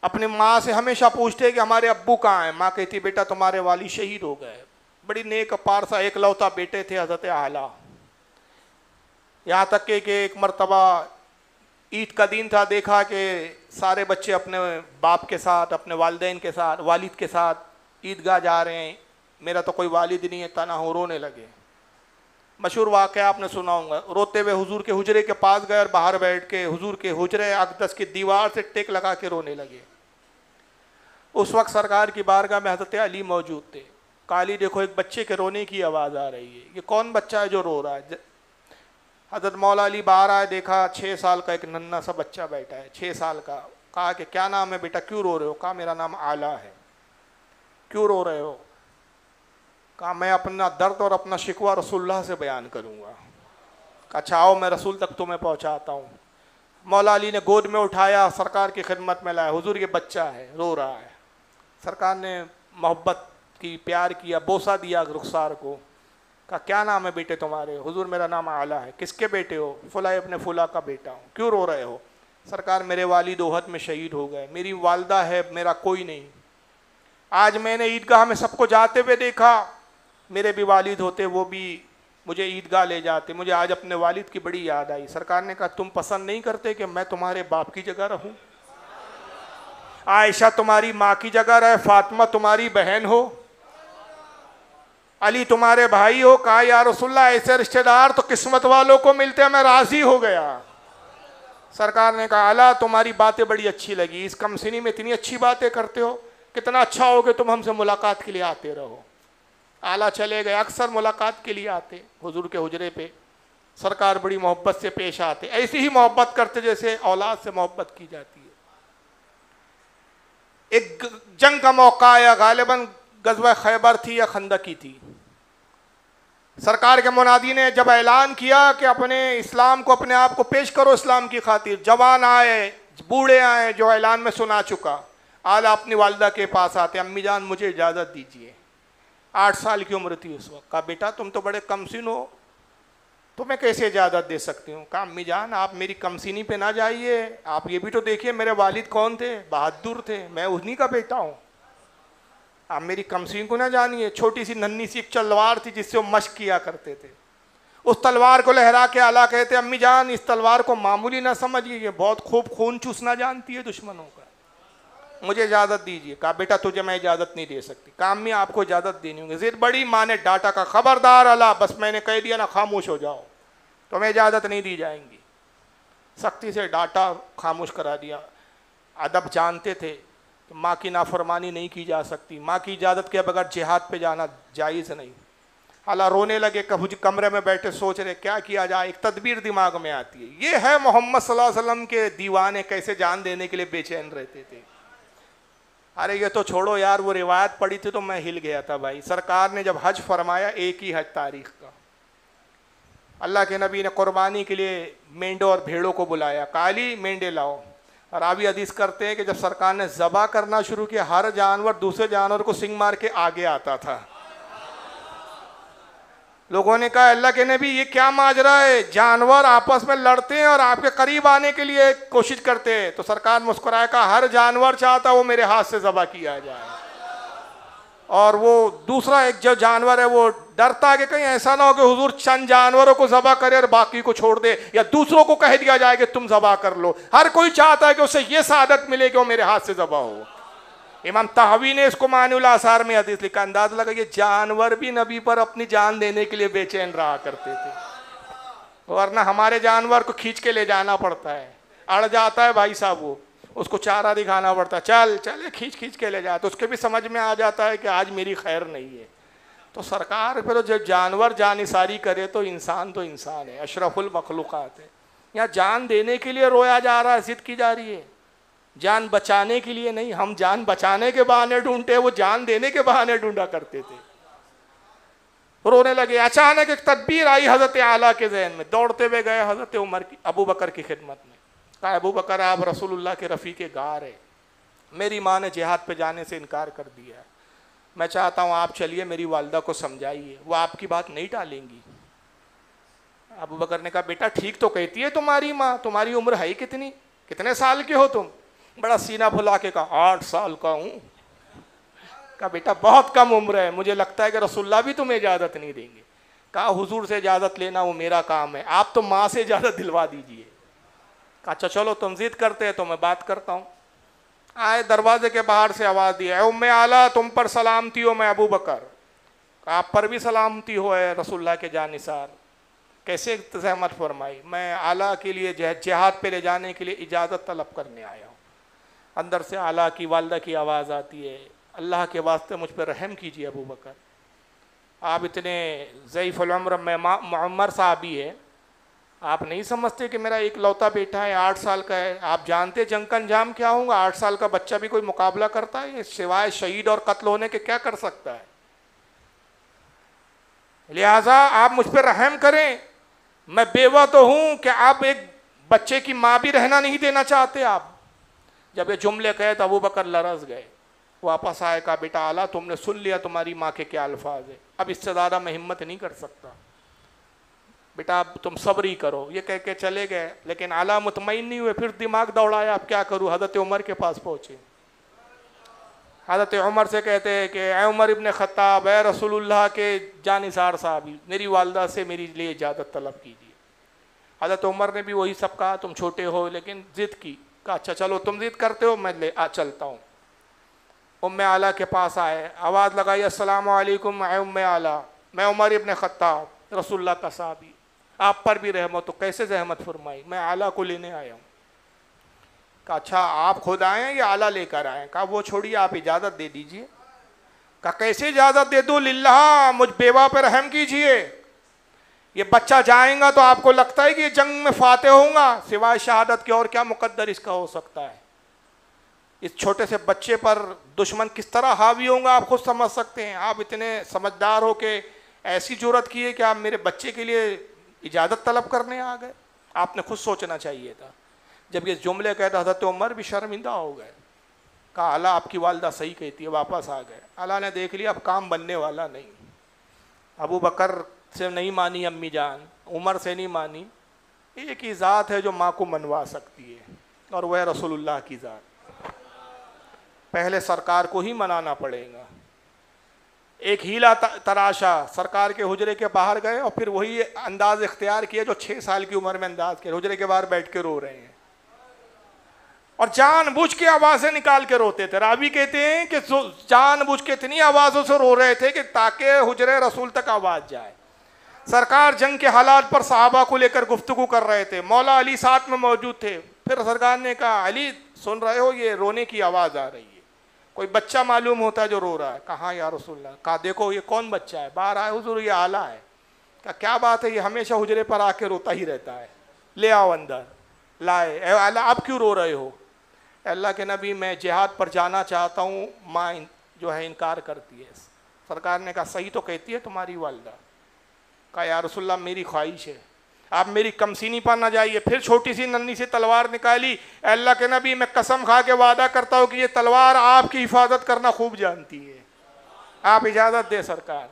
अपनी माँ से हमेशा पूछते कि हमारे अब्बू कहाँ हैं? माँ कहती बेटा तुम्हारे वाली शहीद हो गए। बड़ी नेक पारसा एकलौता बेटे थे हज़रत आला। यहाँ तक कि एक मरतबा ईद का दिन था, देखा कि सारे बच्चे अपने बाप के साथ, अपने वालिदैन के साथ, वालिद के साथ ईदगाह जा रहे हैं, मेरा तो कोई वालिद नहीं है, तना हो, रोने लगे। मशहूर वाक़या आपने सुना होगा, रोते हुए हुजूर के हुजरे के पास गए और बाहर बैठ के हुजूर के हुजरे अक़दस की दीवार से टेक लगा के रोने लगे। उस वक्त सरकार की बारगाह में हज़रत अली मौजूद थे। काली देखो एक बच्चे के रोने की आवाज़ आ रही है, ये कौन बच्चा है जो रो रहा है? हज़रत मौला अली बाहर आए, देखा 6 साल का एक नन्हा सा बच्चा बैठा है, 6 साल का। कहा कि क्या नाम है बेटा, क्यों रो रहे हो? कहा मेरा नाम आला है। क्यों रो रहे हो? कहा मैं अपना दर्द और अपना शिकवा रसूलुल्लाह से बयान करूँगा। अच्छा आओ मैं रसूल तक तुम्हें पहुँचाता हूँ। मौला अली ने गोद में उठाया, सरकार की खिदमत में लाया। हुजूर ये बच्चा है, रो रहा है। सरकार ने मोहब्बत की, प्यार किया, बोसा दिया रुखसार को। कहा क्या नाम है बेटे तुम्हारे? हुजूर मेरा नाम आला है। किसके बेटे हो? फुला अपने फुला का बेटा हूँ। क्यों रो रहे हो? सरकार मेरे वालिद ओहद में शहीद हो गए, मेरी वालदा है, मेरा कोई नहीं। आज मैंने ईदगाह में सबको जाते हुए देखा, मेरे भी वालिद होते वो भी मुझे ईदगाह ले जाते, मुझे आज अपने वालिद की बड़ी याद आई। सरकार ने कहा तुम पसंद नहीं करते कि मैं तुम्हारे बाप की जगह रहूं? आयशा तुम्हारी माँ की जगह रहे, फातिमा तुम्हारी बहन हो। अली तुम्हारे भाई हो? कहा या रसूलल्लाह ऐसे रिश्तेदार तो किस्मत वालों को मिलते हैं, मैं राजी हो गया। सरकार ने कहा आला तुम्हारी बातें बड़ी अच्छी लगी, इस कमसिनी में इतनी अच्छी बातें करते हो, कितना अच्छा हो कि तुम हमसे मुलाकात के लिए आते रहो। आला चले गए, अक्सर मुलाकात के लिए आते हुजूर के हुजरे पे, सरकार बड़ी मोहब्बत से पेश आते, ऐसी ही मोहब्बत करते जैसे औलाद से मोहब्बत की जाती है। एक जंग का मौका आया, गालिबन गज़वा खैबर थी या खंदकी थी। सरकार के मुनादी ने जब ऐलान किया कि अपने इस्लाम को, अपने आप को पेश करो इस्लाम की खातिर, जवान आए, बूढ़े आए, जो ऐलान में सुना चुका, आला अपनी वालिदा के पास आते, अम्मी जान मुझे इजाज़त दीजिए। 8 साल की उम्र थी उस वक्त। कहा बेटा तुम तो बड़े कमसिन हो, तुम्हें कैसे इजाज़त दे सकती हूँ? कहा अम्मी जान आप मेरी कमसिनी पे ना जाइए, आप ये भी तो देखिए मेरे वालिद कौन थे, बहादुर थे, मैं उन्हीं का बेटा हूँ। आप मेरी कमसीन को ना जानिए। छोटी सी नन्ही सी एक तलवार थी जिससे वो मश्क किया करते थे, उस तलवार को लहरा के आला कहते अम्मी जान इस तलवार को मामूली ना समझिए, ये बहुत खूब खून चूसना जानती है दुश्मनों का, मुझे इजाज़त दीजिए। कहा बेटा तुझे मैं इजाज़त नहीं दे सकती। कहा अम्मी आपको इजाज़त देनी होगी। जिद बड़ी, माँ ने डांटा, का खबरदार आला, बस मैंने कह दिया ना, खामोश हो जाओ, तुम्हें इजाज़त नहीं दी जाएंगी। सख्ती से डांटा, खामोश करा दिया। अदब जानते थे, माँ की नाफरमानी नहीं की जा सकती, माँ की इजाज़त के बगैर जिहाद पे जाना जायज़ नहीं। हाला रोने लगे, कभी कमरे में बैठे सोच रहे क्या किया जाए। एक तदबीर दिमाग में आती है, ये है मोहम्मद सल्लल्लाहु अलैहि वसल्लम के दीवाने कैसे जान देने के लिए बेचैन रहते थे। अरे ये तो छोड़ो यार, वो रिवायत पढ़ी थी तो मैं हिल गया था भाई। सरकार ने जब हज फरमाया, एक ही हज तारीख का, अल्लाह के नबी ने कुर्बानी के लिए मेंढों और भेड़ों को बुलाया, काली मेंढे लाओ। और अभी हदीस करते हैं कि जब सरकार ने ज़बा करना शुरू किया, हर जानवर दूसरे जानवर को सिंग मार के आगे आता था। लोगों ने कहा अल्लाह के नबी ये क्या माजरा है, जानवर आपस में लड़ते हैं और आपके करीब आने के लिए कोशिश करते हैं। तो सरकार मुस्कुराया, कहा हर जानवर चाहता वो मेरे हाथ से ज़बा किया जाए, और वो दूसरा एक जो जानवर है वो डरता कि कहीं ऐसा ना हो कि हुजूर चंद जानवरों को ज़बा करे और बाकी को छोड़ दे, या दूसरों को कह दिया जाए कि तुम ज़बा कर लो। हर कोई चाहता है कि उसे ये सादत मिले कि वो मेरे हाथ से ज़बा हो। इमाम तहवी ने इसको मानुल आसार में हदीस लिखा, अंदाज़ा लगा ये जानवर भी नबी पर अपनी जान देने के लिए बेचैन रहा करते थे, वरना हमारे जानवर को खींच के ले जाना पड़ता है, अड़ जाता है भाई साहब, वो उसको चारा दिखाना पड़ता है, चल चल खींच खींच के ले जाए, तो उसके भी समझ में आ जाता है कि आज मेरी खैर नहीं है। तो सरकार फिर जब जानवर जानिसारी करे तो इंसान है, अशरफुल मखलूक़ात है। यहाँ जान देने के लिए रोया जा रहा है, जिद की जा रही है, जान बचाने के लिए नहीं। हम जान बचाने के बहाने ढूंढते, वो जान देने के बहाने ढूंढा करते थे। रोने लगे। अचानक एक तदबीर आई हज़रत आला के जहन में, दौड़ते हुए गए हज़रत उमर की, अबू बकर की खिदमत में। कहा अबू बकर आप रसूलुल्लाह के रफ़ीक़े गार है, मेरी माँ ने जिहाद पे जाने से इनकार कर दिया है, मैं चाहता हूँ आप चलिए मेरी वालिदा को समझाइए, वो आपकी बात नहीं टालेंगी। अबू बकर ने कहा बेटा ठीक तो कहती है तुम्हारी माँ, तुम्हारी उम्र है कितनी, कितने साल के हो तुम? बड़ा सीना फुला के कहा 8 साल का हूँ। कहा बेटा बहुत कम उम्र है, मुझे लगता है कि रसूलुल्लाह भी तुम्हें इजाज़त नहीं देंगे। कहा हुजूर से इजाज़त लेना वो मेरा काम है, आप तो माँ से इजाज़त दिलवा दीजिए। कहा अच्छा चलो तुम जिद करते हैं तो मैं बात करता हूँ। आए, दरवाजे के बाहर से आवाज़ दी, है उम्मे आला तुम पर सलामती हो, मैं अबू बकर। आप पर भी सलामती हो है रसूलुल्लाह के जानिसार, कैसे ज़हमत फरमाई, मैं आला के लिए जिहाद पे ले जाने के लिए इजाज़त तलब करने आया हूँ। अंदर से आला की वालिदा की आवाज़ आती है, अल्लाह के वास्ते मुझ पर रहम कीजिए अबू बकर, आप इतने ज़ईफ़ुल उम्र में मुअम्मर साहबी है, आप नहीं समझते कि मेरा एक लौता बेटा है, 8 साल का है, आप जानते जंग का अंजाम क्या होगा, 8 साल का बच्चा भी कोई मुकाबला करता है, सिवाय शहीद और कत्ल होने के क्या कर सकता है, लिहाजा आप मुझ पर रहम करें, मैं बेवा तो हूँ कि आप एक बच्चे की माँ भी रहना नहीं देना चाहते आप। जब ये जुमले कहे तो अबू बकर लरज़ गए, वापस आए, कहा बेटा आला तुमने सुन लिया तुम्हारी माँ के क्या अल्फाज है, अब इससे ज़्यादा मैं हिम्मत नहीं कर सकता, बेटा अब तुम सब्र ही करो। ये कह के चले गए, लेकिन आला मुतमईन नहीं हुए, फिर दिमाग दौड़ाया अब क्या करूँ। हज़रत उमर के पास पहुँचे, हज़रत उमर से कहते हैं कि ए उमर इब्न ख़त्ताब, ए रसूलुल्लाह के जानिसार साहब, मेरी वालिदा से मेरी लिए इजाज़त तलब कीजिए। हज़रत उमर ने भी वही सब कहा, तुम छोटे हो लेकिन ज़िद की। कहा अच्छा चलो तुम ज़िद करते हो, मैं चलता हूँ। उम्मे आला के पास आए, आवाज़ लगाई, अस्सलामु अलैकुम मैं उम्मे आला, मैं उमर इब्न खत्ताब रसूलुल्लाह का साहबी, आप पर भी रहमत हो, कैसे रहमत फरमाई, मैं आला को लेने आया हूँ। कहा अच्छा आप खुद आए हैं या आला लेकर आए हैं? कहा वो छोड़िए, आप इजाज़त दे दीजिए। कहा कैसे इजाज़त दे दूँ, लिल्लाह मुझ बेवा पर रहम कीजिए, ये बच्चा जाएगा तो आपको लगता है कि ये जंग में फातेह होगा, सिवाय शहादत के और क्या मुकद्दर इसका हो सकता है। इस छोटे से बच्चे पर दुश्मन किस तरह हावी होगा आप खुद समझ सकते हैं। आप इतने समझदार हो के ऐसी जुर्रत की है कि आप मेरे बच्चे के लिए इजाज़त तलब करने आ गए। आपने खुद सोचना चाहिए था। जब ये जुमले कहते हज़रत उमर भी शर्मिंदा हो गए। कहा अला आपकी वालदा सही कहती है, वापस आ गए। अला ने देख लिया अब काम बनने वाला नहीं। अबू बकर से नहीं मानी अम्मी जान, उमर से नहीं मानी, एक ही ज़ात है जो माँ को मनवा सकती है और वह रसूलुल्लाह की ज़ात। पहले सरकार को ही मनाना पड़ेगा। एक हीला तराशा, सरकार के हुजरे के बाहर गए और फिर वही अंदाज इख्तियार किया जो 6 साल की उम्र में अंदाज किया, हुजरे के बाहर बैठ के रो रहे हैं और जानबूझ के आवाज़ें निकाल के रोते थे। रावी कहते हैं कि जानबूझ के इतनी आवाज़ों से रो रहे थे कि ताकि हुजरे रसूल तक आवाज़ जाए। सरकार जंग के हालात पर सहाबा को लेकर गुफ्तगू कर रहे थे, मौला अली साथ में मौजूद थे। फिर सरकार ने कहा अली सुन रहे हो, ये रोने की आवाज़ आ रही है, कोई बच्चा मालूम होता है जो रो रहा है। कहा या रसूलल्लाह। कहा देखो ये कौन बच्चा है, बाहर आए हुजूर, ये आला है। कहा क्या बात है, ये हमेशा हुजरे पर आके रोता ही रहता है, ले आओ अंदर। लाए, ए आला आप क्यों रो रहे हो? अल्लाह के नबी मैं जिहाद पर जाना चाहता हूँ, माँ जो है इनकार करती है। सरकार ने कहा सही तो कहती है तुम्हारी वालदा। कहा या रसूलल्लाह मेरी ख्वाहिश है, आप मेरी कमसीनी पर ना जाइए। फिर छोटी सी नन्ही सी तलवार निकाली। अल्लाह के नबी मैं कसम खा के वादा करता हूँ कि ये तलवार आपकी हिफाजत करना खूब जानती है, आप इजाज़त दे सरकार।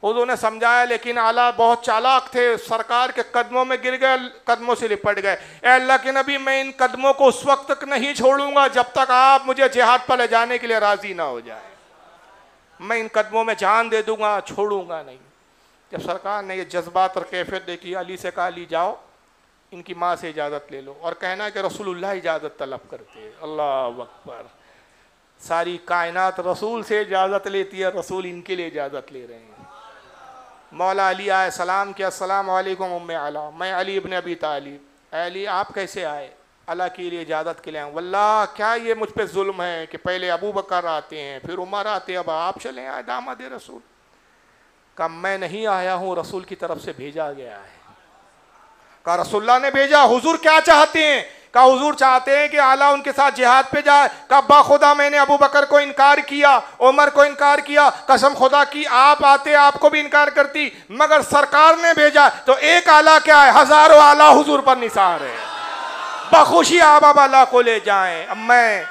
हुजूर ने समझाया, लेकिन आला बहुत चालाक थे, सरकार के कदमों में गिर गए, कदमों से लिपट गए। अल्लाह के नबी मैं इन कदमों को उस वक्त तक नहीं छोड़ूंगा जब तक आप मुझे जिहाद पर ले जाने के लिए राज़ी ना हो जाए। मैं इन कदमों में जान दे दूंगा, छोड़ूंगा नहीं। जब सरकार ने ये जज्बात और कैफियत देखी, अली से कहा अली जाओ इनकी माँ से इजाज़त ले लो और कहना कि रसूलुल्लाह इजाज़त तलब करते हैं। अल्लाह अकबर। सारी कायनात रसूल से इजाज़त लेती है, रसूल इनके लिए इजाज़त ले रहे हैं। मौला अली आए, सलाम किया, अस्सलाम वालेकुम उम्मे आला, मैं अली इब्न अबी तालिब। अली आप कैसे आए? अल्लाह के लिए इजाज़त के लिए आए। वल्लाह क्या ये मुझ पे जुल्म है कि पहले अबू बकर आते हैं, फिर उमर आते हैं, अब आप चले आए दामाद रसूल। कहा मैं नहीं आया हूँ, रसूल की तरफ से भेजा गया है। कहा रसूलुल्लाह ने भेजा, हुजूर क्या चाहते हैं? कहा हुजूर चाहते हैं कि आला उनके साथ जिहाद पे जाए। कहा बाखुदा मैंने अबू बकर को इनकार किया, उमर को इनकार किया, कसम खुदा की आप आते आपको भी इनकार करती, मगर सरकार ने भेजा तो एक आला क्या है, हजारों आला हुजूर पर निसार है। बखुशी आप अब आला को ले जाएं। अब मैं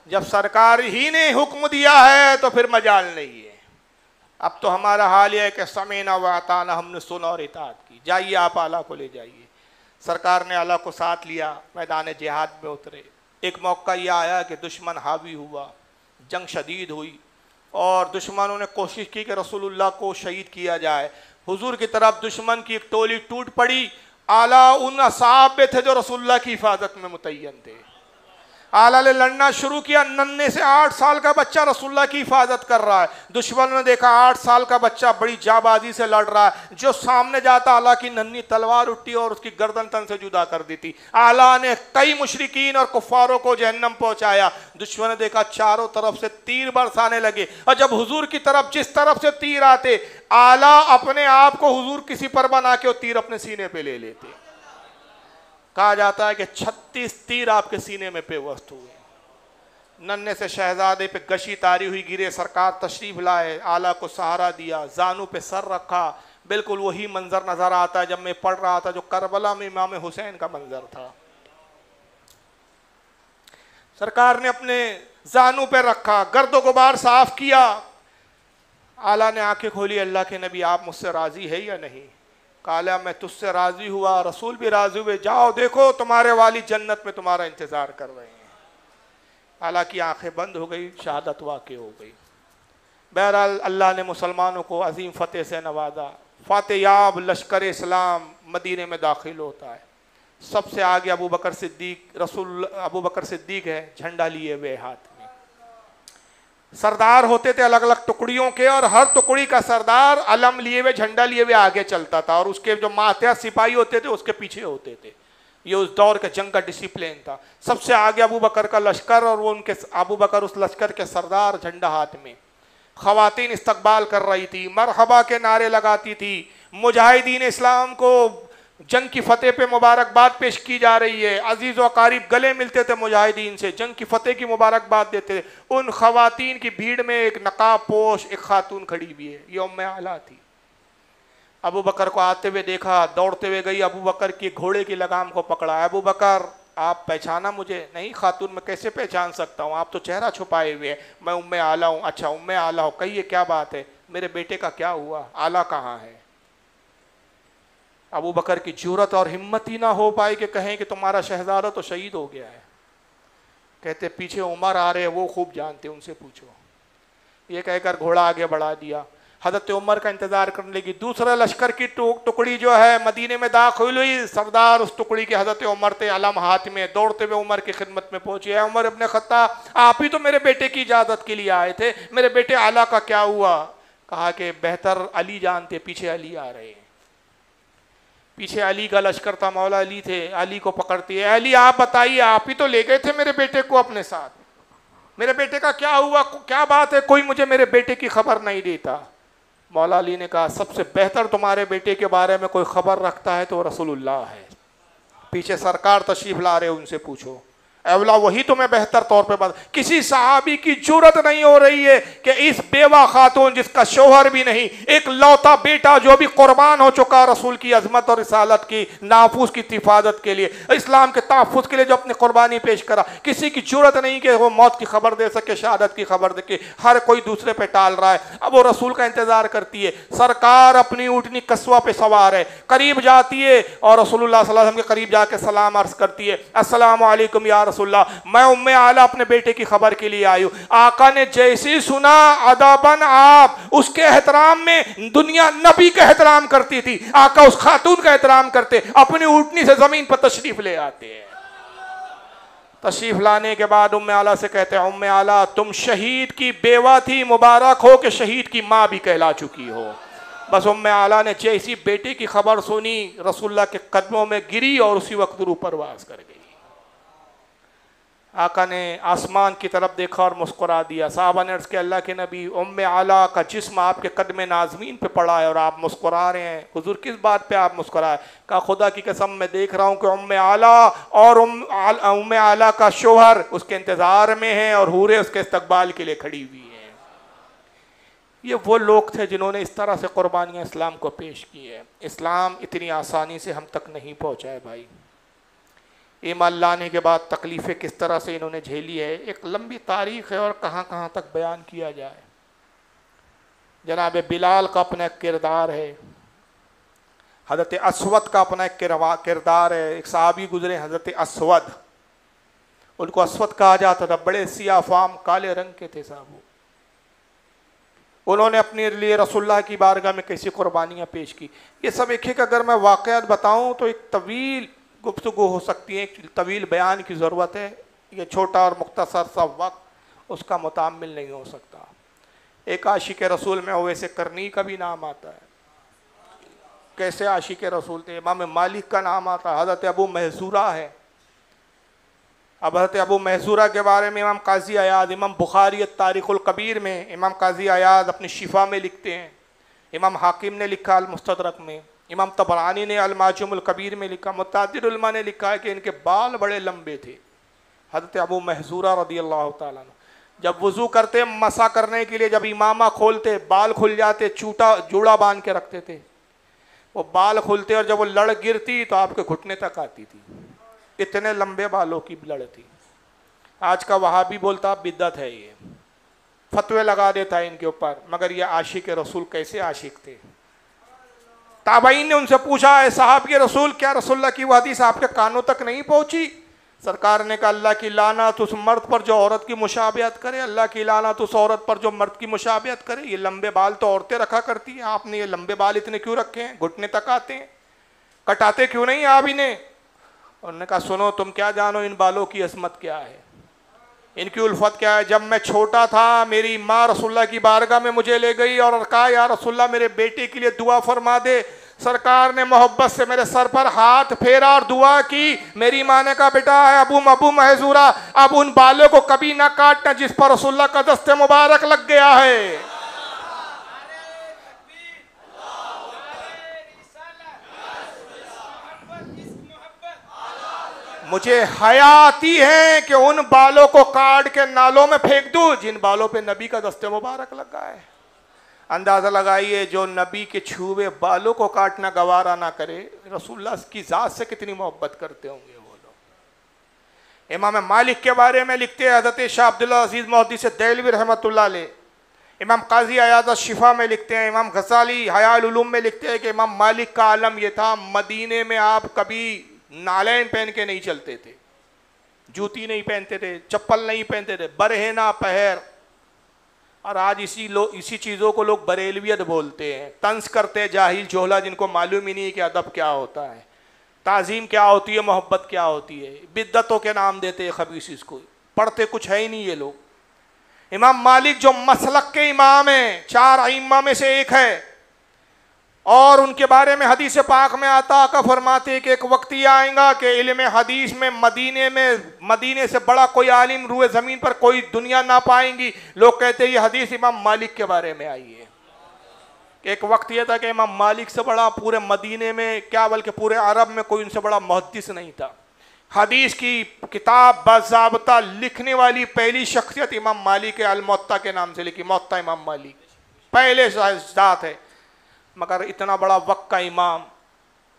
जब सरकार ही ने हुक्म दिया है तो फिर मजाल नहीं है। अब तो हमारा हाल यह है कि समीना व अताना, हमने सुना और इताअत की। जाइए आप आला को ले जाइए। सरकार ने आला को साथ लिया, मैदान जिहाद में उतरे। एक मौका यह आया कि दुश्मन हावी हुआ, जंग शदीद हुई और दुश्मनों ने कोशिश की कि रसूलुल्लाह को शहीद किया जाए। हुजूर की तरफ दुश्मन की एक टोली टूट पड़ी। आला उन असहाब में थे जो रसूलुल्लाह की हिफाजत में मुतय्यन थे। आला ने लड़ना शुरू किया। नन्हे से 8 साल का बच्चा रसूलुल्लाह की हिफाजत कर रहा है। दुश्मन ने देखा 8 साल का बच्चा बड़ी जाबाजी से लड़ रहा है, जो सामने जाता आला की नन्ही तलवार उठी और उसकी गर्दन तन से जुदा कर दी थी। आला ने कई मुशरिकीन और कुफारों को जहन्नम पहुंचाया। दुश्मन ने देखा चारों तरफ से तीर बरसाने लगे और जब हुजूर की तरफ जिस तरफ से तीर आते, आला अपने आप को हुजूर किसी पर बना के वो तीर अपने सीने पे ले लेते। कहा जाता है कि 36 तीर आपके सीने में पेवस्त हुए। नन्हे से शहजादे पे गशी तारी हुई गिरे। सरकार तशरीफ लाए, आला को सहारा दिया, जानू पे सर रखा। बिल्कुल वही मंजर नजर आता है जब मैं पढ़ रहा था जो करबला में इमाम हुसैन का मंजर था। सरकार ने अपने जानू पे रखा, गर्दो गुबार साफ किया। आला ने आंखें खोली, अल्लाह के नबी आप मुझसे राजी है या नहीं? काला मैं तुझसे राजी हुआ, रसूल भी राजी हुए, जाओ देखो तुम्हारे वाली जन्नत में तुम्हारा इंतजार कर रहे हैं। आला की आंखें बंद हो गई, शहादत वाक़ई हो गई। बहरहाल अल्लाह ने मुसलमानों को अजीम फ़तेह से नवाजा। फातेयाब लश्कर इस्लाम मदीने में दाखिल होता है। सबसे आगे अबू बकर सिद्दीक, रसूल अबू बकर सिद्दीक है, झंडा लिए हुए हाथ में। सरदार होते थे अलग अलग टुकड़ियों के, और हर टुकड़ी का सरदार अलम लिए हुए, झंडा लिए हुए आगे चलता था, और उसके जो मातहत सिपाही होते थे उसके पीछे होते थे। ये उस दौर के जंग का डिसिप्लिन था। सबसे आगे अबू बकर का लश्कर, और वो उनके अबू बकर उस लश्कर के सरदार, झंडा हाथ में। खवातीन इस्तकबाल कर रही थी, मरहबा के नारे लगाती थी, मुजाहिदीन इस्लाम को जंग की फतेह पे मुबारकबाद पेश की जा रही है। अजीज़ व क़रीब गले मिलते थे मुजाहिदीन से, जंग की फतेह की मुबारकबाद देते थे। उन खवातीन की भीड़ में एक नकाब पोश एक खातून खड़ी हुई है, ये उम्मे आला थी। अबू बकर को आते हुए देखा, दौड़ते हुए गई, अबू बकर की घोड़े की लगाम को पकड़ा। अबू बकर, आप पहचाना मुझे? नहीं खातून, मैं कैसे पहचान सकता हूँ, आप तो चेहरा छुपाए हुए हैं। मैं उम्मे आला हूँ। अच्छा उम्मे आला हो, कहिए क्या बात है, मेरे बेटे का क्या हुआ, आला कहाँ है? अबू बकर की जुर्रत और हिम्मत ही ना हो पाई कि कहें कि तुम्हारा शहजादा तो शहीद हो गया है। कहते पीछे उमर आ रहे हैं, वो खूब जानते, उनसे पूछो। ये कहकर घोड़ा आगे बढ़ा दिया। हजरत उमर का इंतजार करने लगी। दूसरा लश्कर की टुकड़ी जो है मदीने में दाखिल हुई। सरदार उस टुकड़ी के हजरत उमर थे, अलम हाथ में, दौड़ते हुए उमर की खिदमत में पहुंचे। उमर इब्न खत्ताब, आप ही तो मेरे बेटे की इजाजत के लिए आए थे, मेरे बेटे आला का क्या हुआ? कहा कि बेहतर अली जानते, पीछे अली आ रहे हैं। पीछे अली का लश्कर था, मौला अली थे। अली को पकड़ती है, अली आप बताइए, आप ही तो ले गए थे मेरे बेटे को अपने साथ, मेरे बेटे का क्या हुआ, क्या बात है, कोई मुझे मेरे बेटे की खबर नहीं देता। मौला अली ने कहा, सबसे बेहतर तुम्हारे बेटे के बारे में कोई खबर रखता है तो रसूलुल्लाह है। पीछे सरकार तशरीफ ला रहे, उनसे पूछो, अवला वही तुम्हें बेहतर तौर पे बात। किसी सहाबी की जुर्रत नहीं हो रही है कि इस बेवा खातून जिसका शोहर भी नहीं, एक लौता बेटा जो भी कुर्बान हो चुका रसूल की अजमत और रिसालत की नाफूस की हिफाजत के लिए, इस्लाम के तहफ़्फ़ुज़ के लिए जो अपनी कुर्बानी पेश करा, किसी की जुर्रत नहीं कि वो मौत की खबर दे सके, शहादत की खबर दे के। हर कोई दूसरे पे टाल रहा है। अब वो रसूल का इंतजार करती है। सरकार अपनी ऊँटनी कस्वा पे सवार है, करीब जाती है और रसूलुल्लाह सल्लल्लाहु अलैहि वसल्लम के करीब जाके सलाम अर्ज करती है, अस्सलामु अलैकुम या मैं उम्मे आला अपने बेटे की खबर के लिए आई हूं। आका ने जैसी सुना, अदबन आप उसके एहतराम में दुनिया नबी का एहतराम करती थी, आका उस खातून का एहतराम करते, अपनी ऊँटनी से जमीन पर तशरीफ ले आते हैं। तशरीफ लाने के बाद उम्मे आला से कहते हैं, उम्मे आला तुम शहीद की बेवा थी, मुबारक हो कि शहीद की माँ भी कहला चुकी हो। बस उम्मे आला ने जैसी बेटे की खबर सुनी, रसूलुल्लाह के कदमों में गिरी और उसी वक्त रूह परवाज़ कर गई। आका ने आसमान की तरफ देखा और मुस्कुरा दिया। साहबा ने अर्ज़ किया, अल्लाह के नबी, उम्मे आला का जिस्म आपके कदम नाज़मीन पे पड़ा है और आप मुस्कुरा रहे हैं, हुजूर किस बात पे आप मुस्कुराए? कहा, खुदा की कसम मैं देख रहा हूँ कि उम्मे आला और उम्मे आला का शोहर उसके इंतज़ार में है और हूरें उसके इस्तकबाल के लिए खड़ी हुई हैं। ये वो लोग थे जिन्होंने इस तरह से कुर्बानियाँ इस्लाम को पेश की है। इस्लाम इतनी आसानी से हम तक नहीं पहुँचा है भाई। ईमान लाने के बाद तकलीफ़ें किस तरह से इन्होंने झेली है, एक लंबी तारीख़ है और कहाँ कहाँ तक बयान किया जाए। जनाब बिलाल का अपना एक किरदार है, हज़रत असवद का अपना एक किरदार है। एक सहाबी गुजरे हज़रत असवद, उनको असवद कहा जाता था, बड़े सिया फाम काले रंग के थे साहब। उन्होंने अपने लिए रसूलुल्लाह की बारगाह में कैसी कुर्बानियाँ पेश की, ये सब एक एक अगर मैं वाक़यात बताऊँ तो एक तवील गुफ्तगू हो सकती है, एक तवील बयान की ज़रूरत है। ये छोटा और मुख्तसर सा वक्त उसका मुतामिल नहीं हो सकता। एक आशिक रसूल में वैसे करनी का भी नाम आता है। कैसे आशिक रसूल थे? इमाम मालिक का नाम आता है, हज़रत अबू महसूरा है। अब हज़रत अबू महसूरा के बारे में इमाम काजी अयाद, इमाम बुखारी तारीख़ुल कबीर में इमाम काजी अयाद अपनी शिफा में लिखते हैं, इमाम हाकिम ने लिखा अल मुस्तदरक में, इमाम तबरानी ने अल माजुमुल कबीर में लिखा, मुतअद्दिद उलमा ने लिखा है कि इनके बाल बड़े लंबे थे। हज़रत अबू महसूरा रज़ियल्लाहु ताला अन्हु जब वज़ू करते, मसा करने के लिए जब इमामा खोलते, बाल खुल जाते, जूड़ा बांध के रखते थे। वो बाल खुलते और जब वो लड़ गिरती तो आपके घुटने तक आती थी, इतने लंबे बालों की लड़ थी। आज का वहाबी बोलता बिद्दत है, ये फतवे लगा देता है इनके ऊपर, मगर ये आशिक रसूल कैसे आशिक थे। ताबईन ने उनसे पूछा, है साहब के रसूल, क्या रसूलुल्लाह की वो हदीस आपके कानों तक नहीं पहुंची सरकार ने कहा अल्लाह की लानत उस मर्द पर जो औरत की मुशाबियत करे, अल्लाह की लानत उस औरत पर जो मर्द की मुशाबियत करे। ये लंबे बाल तो औरतें रखा करती हैं, आपने ये लंबे बाल इतने क्यों रखे हैं, घुटने तक आते हैं, कटाते क्यों नहीं आप इन्हें? उन्होंने कहा सुनो, तुम क्या जानो इन बालों की असमत क्या है, इनकी उल्फत क्या है। जब मैं छोटा था मेरी माँ रसूलुल्लाह की बारगाह में मुझे ले गई और कहा या रसूलुल्लाह मेरे बेटे के लिए दुआ फरमा दे। सरकार ने मोहब्बत से मेरे सर पर हाथ फेरा और दुआ की। मेरी माँ ने कहा बेटा है अबू महजूरा, अब उन बालों को कभी ना काटना जिस पर रसूलुल्लाह का दस्ते मुबारक लग गया है। मुझे हया आती है कि उन बालों को काट के नालों में फेंक दूं जिन बालों पे नबी का दस्ते मुबारक लगा है। अंदाज़ा लगाइए, जो नबी के छुए बालों को काटना गवारा ना करे, रसूलुल्लाह की ज़ात से कितनी मोहब्बत करते होंगे वो लोग। इमाम मालिक के बारे में लिखते हैं हज़रत शाह अब्दुल्ला अज़ीज़ मुहद्दिस देहलवी रहमतुल्लाह अलैह। इमाम काजी अयाद शिफा में लिखते हैं, इमाम गज़ाली हयाउल उलूम में लिखते हैं कि इमाम मालिक का आलम यह था, मदीने में आप कभी नालैन पहन के नहीं चलते थे, जूती नहीं पहनते थे, चप्पल नहीं पहनते थे, बरहेना पहर। और आज इसी चीज़ों को लोग बरेलवियत बोलते हैं, तंस करते हैं, जाहिल जोहला जिनको मालूम ही नहीं है कि अदब क्या होता है, ताज़ीम क्या होती है, मोहब्बत क्या होती है, बिद्दतों के नाम देते हैं खबीस, इसको पढ़ते कुछ है ही नहीं ये लोग। इमाम मालिक जो मसलक के इमाम हैं, 4 अइम्मा में से एक है, और उनके बारे में हदीस पाक में आता का फरमाते कि एक वक्त ये आएगा कि इल्म हदीस में मदीने से बड़ा कोई आलिम रूए ज़मीन पर कोई दुनिया ना पाएंगी। लोग कहते हैं ये हदीस इमाम मालिक के बारे में आई है कि एक वक्त ये था कि इमाम मालिक से बड़ा पूरे मदीने में क्या बल्कि पूरे अरब में कोई उनसे बड़ा मुहद्दिस नहीं था। हदीस की किताब बाज़ाब्ता लिखने वाली पहली शख्सियत इमाम मालिक अल-मुअत्ता के नाम से लिखी, मुअत्ता इमाम मालिक पहले ज़ात है। मगर इतना बड़ा वक्त का इमाम,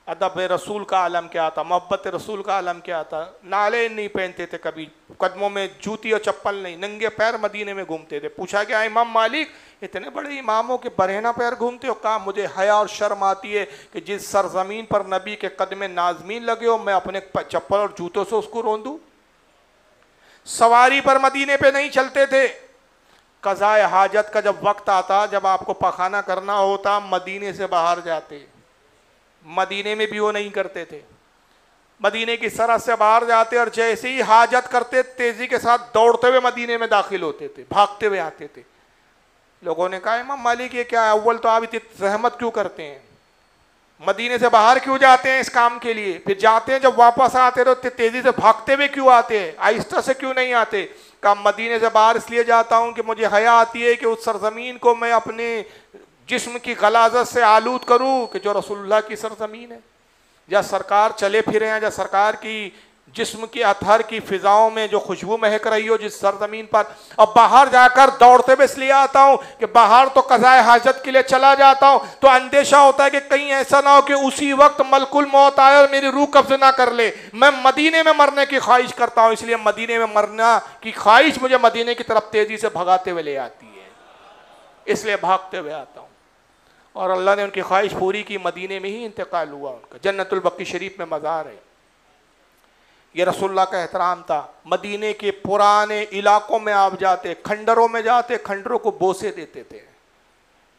अदब रसूल का आलम क्या था, मोहब्बत रसूल का आलम क्या था, नाले नहीं पहनते थे, कभी कदमों में जूती और चप्पल नहीं, नंगे पैर मदीने में घूमते थे। पूछा गया इमाम मालिक इतने बड़े इमामों के बरहना पैर घूमते हो? कहा मुझे हया और शर्म आती है कि जिस सरजमीन पर नबी के कदम नाजमीन लगे हो मैं अपने चप्पल और जूतों से उसको रोंदूं। सवारी पर मदीने पे नहीं चलते थे। कज़ाए हाजत का जब वक्त आता, जब आपको पखाना करना होता, मदीने से बाहर जाते, मदीने में भी वो नहीं करते थे, मदीने की सरहद से बाहर जाते और जैसे ही हाजत करते तेजी के साथ दौड़ते हुए मदीने में दाखिल होते थे, भागते हुए आते थे। लोगों ने कहा इमाम मालिक ये क्या है, अव्वल तो आप इतनी रहमत क्यों करते हैं, मदीने से बाहर क्यों जाते हैं इस काम के लिए, फिर जाते हैं जब वापस आते तो तेजी से भागते हुए क्यों आते हैं, आहिस्ता से क्यों नहीं आते? का मदीने से बाहर इसलिए जाता हूँ कि मुझे हया आती है कि उस सरजमीन को मैं अपने जिस्म की गलाजत से आलूद करूँ कि जो रसूलुल्लाह की सरजमीन है, जहाँ सरकार चले फिरे हैं, जहाँ सरकार की जिस्म की अथर की फिजाओं में जो खुशबू महक रही हो जिस सरजमीन पर। अब बाहर जाकर दौड़ते हुए इसलिए आता हूँ कि बाहर तो कज़ाए हाजत के लिए चला जाता हूँ तो अंदेशा होता है कि कहीं ऐसा ना हो कि उसी वक्त मलकुल मौत आए और मेरी रूह कब्ज़ ना कर ले। मैं मदीने में मरने की ख्वाहिश करता हूँ, इसलिए मदीने में मरना की ख्वाहिश मुझे मदीने की तरफ तेज़ी से भगाते हुए ले आती है, इसलिए भागते हुए आता हूँ। और अल्लाह ने उनकी ख्वाहिश पूरी की, मदीने में ही इंतकाल हुआ उनका, जन्नतुल बकी शरीफ में मज़ार है। ये रसूलुल्लाह का एहतराम था। मदीने के पुराने इलाकों में आप जाते, खंडरों में जाते, खंडरों को बोसे देते थे।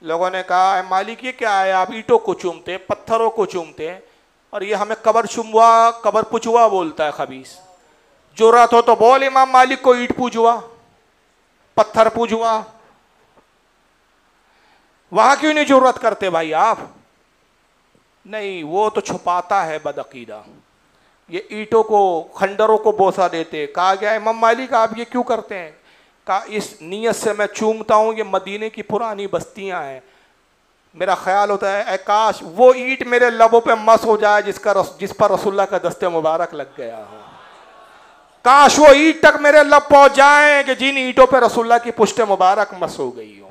लोगों ने कहा मालिक ये क्या है, आप ईंटों को चूमते, पत्थरों को चूमते, और ये हमें कबर चुमवा कबर पुछवा बोलता है खबीस। जुर्रत हो तो बोल इमाम मालिक को ईंट पूजवा, पत्थर पूजवा, वहां क्यों नहीं जुर्रत करते भाई आप? नहीं, वो तो छुपाता है बदअकीदा, ये ईंटों को खंडरों को बोसा देते। कहा गया इमाम मालिक आप ये क्यों करते हैं? कहा इस नीयत से मैं चूमता हूँ, ये मदीने की पुरानी बस्तियाँ हैं, मेरा ख्याल होता है काश वो ईंट मेरे लबों पे मस हो जाए जिस पर रसूलुल्लाह का दस्ते मुबारक लग गया हो। काश वो ईंट तक मेरे लब पहुँच जाए कि जिन ईंटों पे रसूलुल्लाह की पुश्ते मुबारक मस हो गई हो।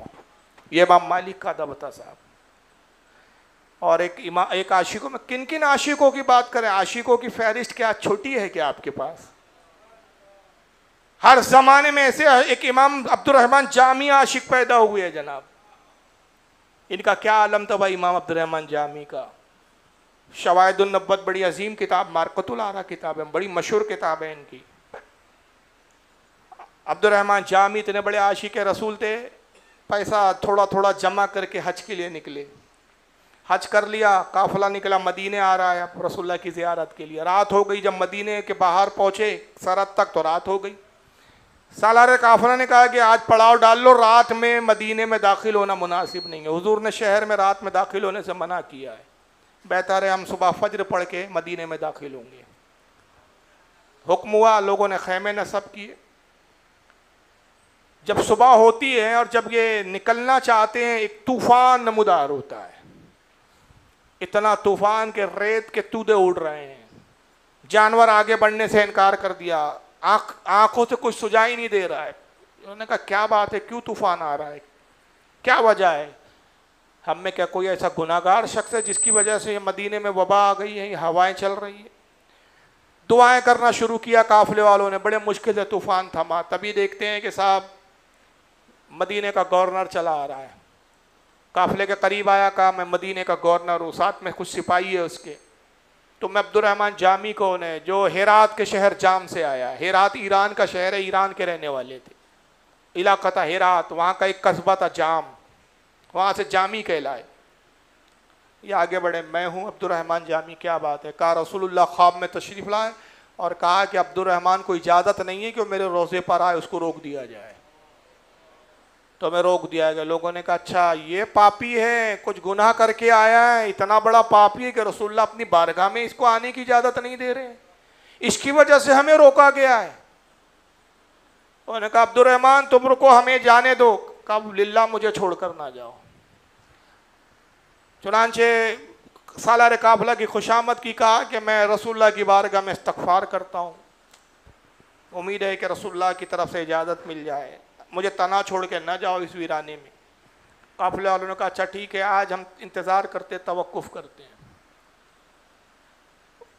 ये इमाम मालिक का अदब था साहब। और एक आशिकों में किन किन आशिकों की बात करें, आशिकों की फहरिस्त क्या छोटी है क्या आपके पास? हर जमाने में ऐसे एक इमाम अब्दुर्रहमान जामी आशिक पैदा हुए हैं जनाब। इनका क्या आलम था भाई इमाम अब्दुर्रहमान जामी का। शवाहिदुन नबुव्वत बड़ी अजीम किताब, मारकतुल आरा किताब है, बड़ी मशहूर किताब है इनकी। अब्दुर्रहमान जामी इतने बड़े आशिक रसूल थे, पैसा थोड़ा थोड़ा जमा करके हज के लिए निकले। हज कर लिया, काफिला निकला, मदीने आ रहा है अब रसूलुल्लाह की ज़ियारत के लिए। रात हो गई, जब मदीने के बाहर पहुँचे सरहद तक तो रात हो गई। सालार काफिला ने कहा कि आज पड़ाव डाल लो, रात में मदीने में दाखिल होना मुनासिब नहीं है। हुजूर ने शहर में रात में दाखिल होने से मना किया है, बेहतर है हम सुबह फज्र पढ़ के मदीने में दाखिल होंगे। हुक्म हुआ, लोगों ने खैमे नस्ब किए। जब सुबह होती है और जब ये निकलना चाहते हैं, एक तूफान नमूदार होता है, इतना तूफान के रेत के तूदे उड़ रहे हैं। जानवर आगे बढ़ने से इनकार कर दिया, आंखों से कुछ सुझाई नहीं दे रहा है। उन्होंने कहा क्या बात है, क्यों तूफान आ रहा है, क्या वजह है? हम में क्या कोई ऐसा गुनाहगार शख्स है जिसकी वजह से मदीने में वबा आ गई है, हवाएं चल रही है? दुआएं करना शुरू किया काफिले वालों ने, बड़े मुश्किल से तूफान थमा। तभी देखते हैं कि साहब मदीने का गवर्नर चला आ रहा है। काफिले के करीब आया, कहा मैं मदीने का गवर्नर हूँ, साथ में कुछ सिपाही है उसके। तो मैं अब्दुर्रहमान जामी को ने, जो हेरात के शहर जाम से आया, हेरात ईरान का शहर है, ईरान के रहने वाले थे, इलाका था हेरात, वहाँ का एक कस्बा था जाम, वहाँ से जामी कहलाए। ये आगे बढ़े, मैं हूँ अब्दुर्रहमान जामी, क्या बात है? कहा रसूलुल्लाह ख्वाब में तशरीफ़ लाए और कहा कि अब्दुर्रहमान को इजाज़त नहीं है कि वो मेरे रोज़े पर आए, उसको रोक दिया जाए। तो मैं रोक दिया गया। लोगों ने कहा अच्छा ये पापी है, कुछ गुनाह करके आया है, इतना बड़ा पापी है कि रसूलुल्लाह अपनी बारगाह में इसको आने की इजाज़त नहीं दे रहे, इसकी वजह से हमें रोका गया है। उन्होंने कहा अब्दुर्रहमान तुम रुको, हमें जाने दो। कब लिल्लाह मुझे छोड़कर ना जाओ। चुनांचे सालार काफिला की खुशामद की, कहा कि मैं रसूलुल्लाह की बारगाह में इस्तग़फ़ार करता हूँ, उम्मीद है कि रसूलुल्लाह की तरफ से इजाज़त मिल जाए, मुझे तना छोड़ के ना जाओ इस वीराने में। काफिले वालों ने कहा अच्छा ठीक है, आज हम इंतज़ार करते, तवक्कुफ़ करते हैं।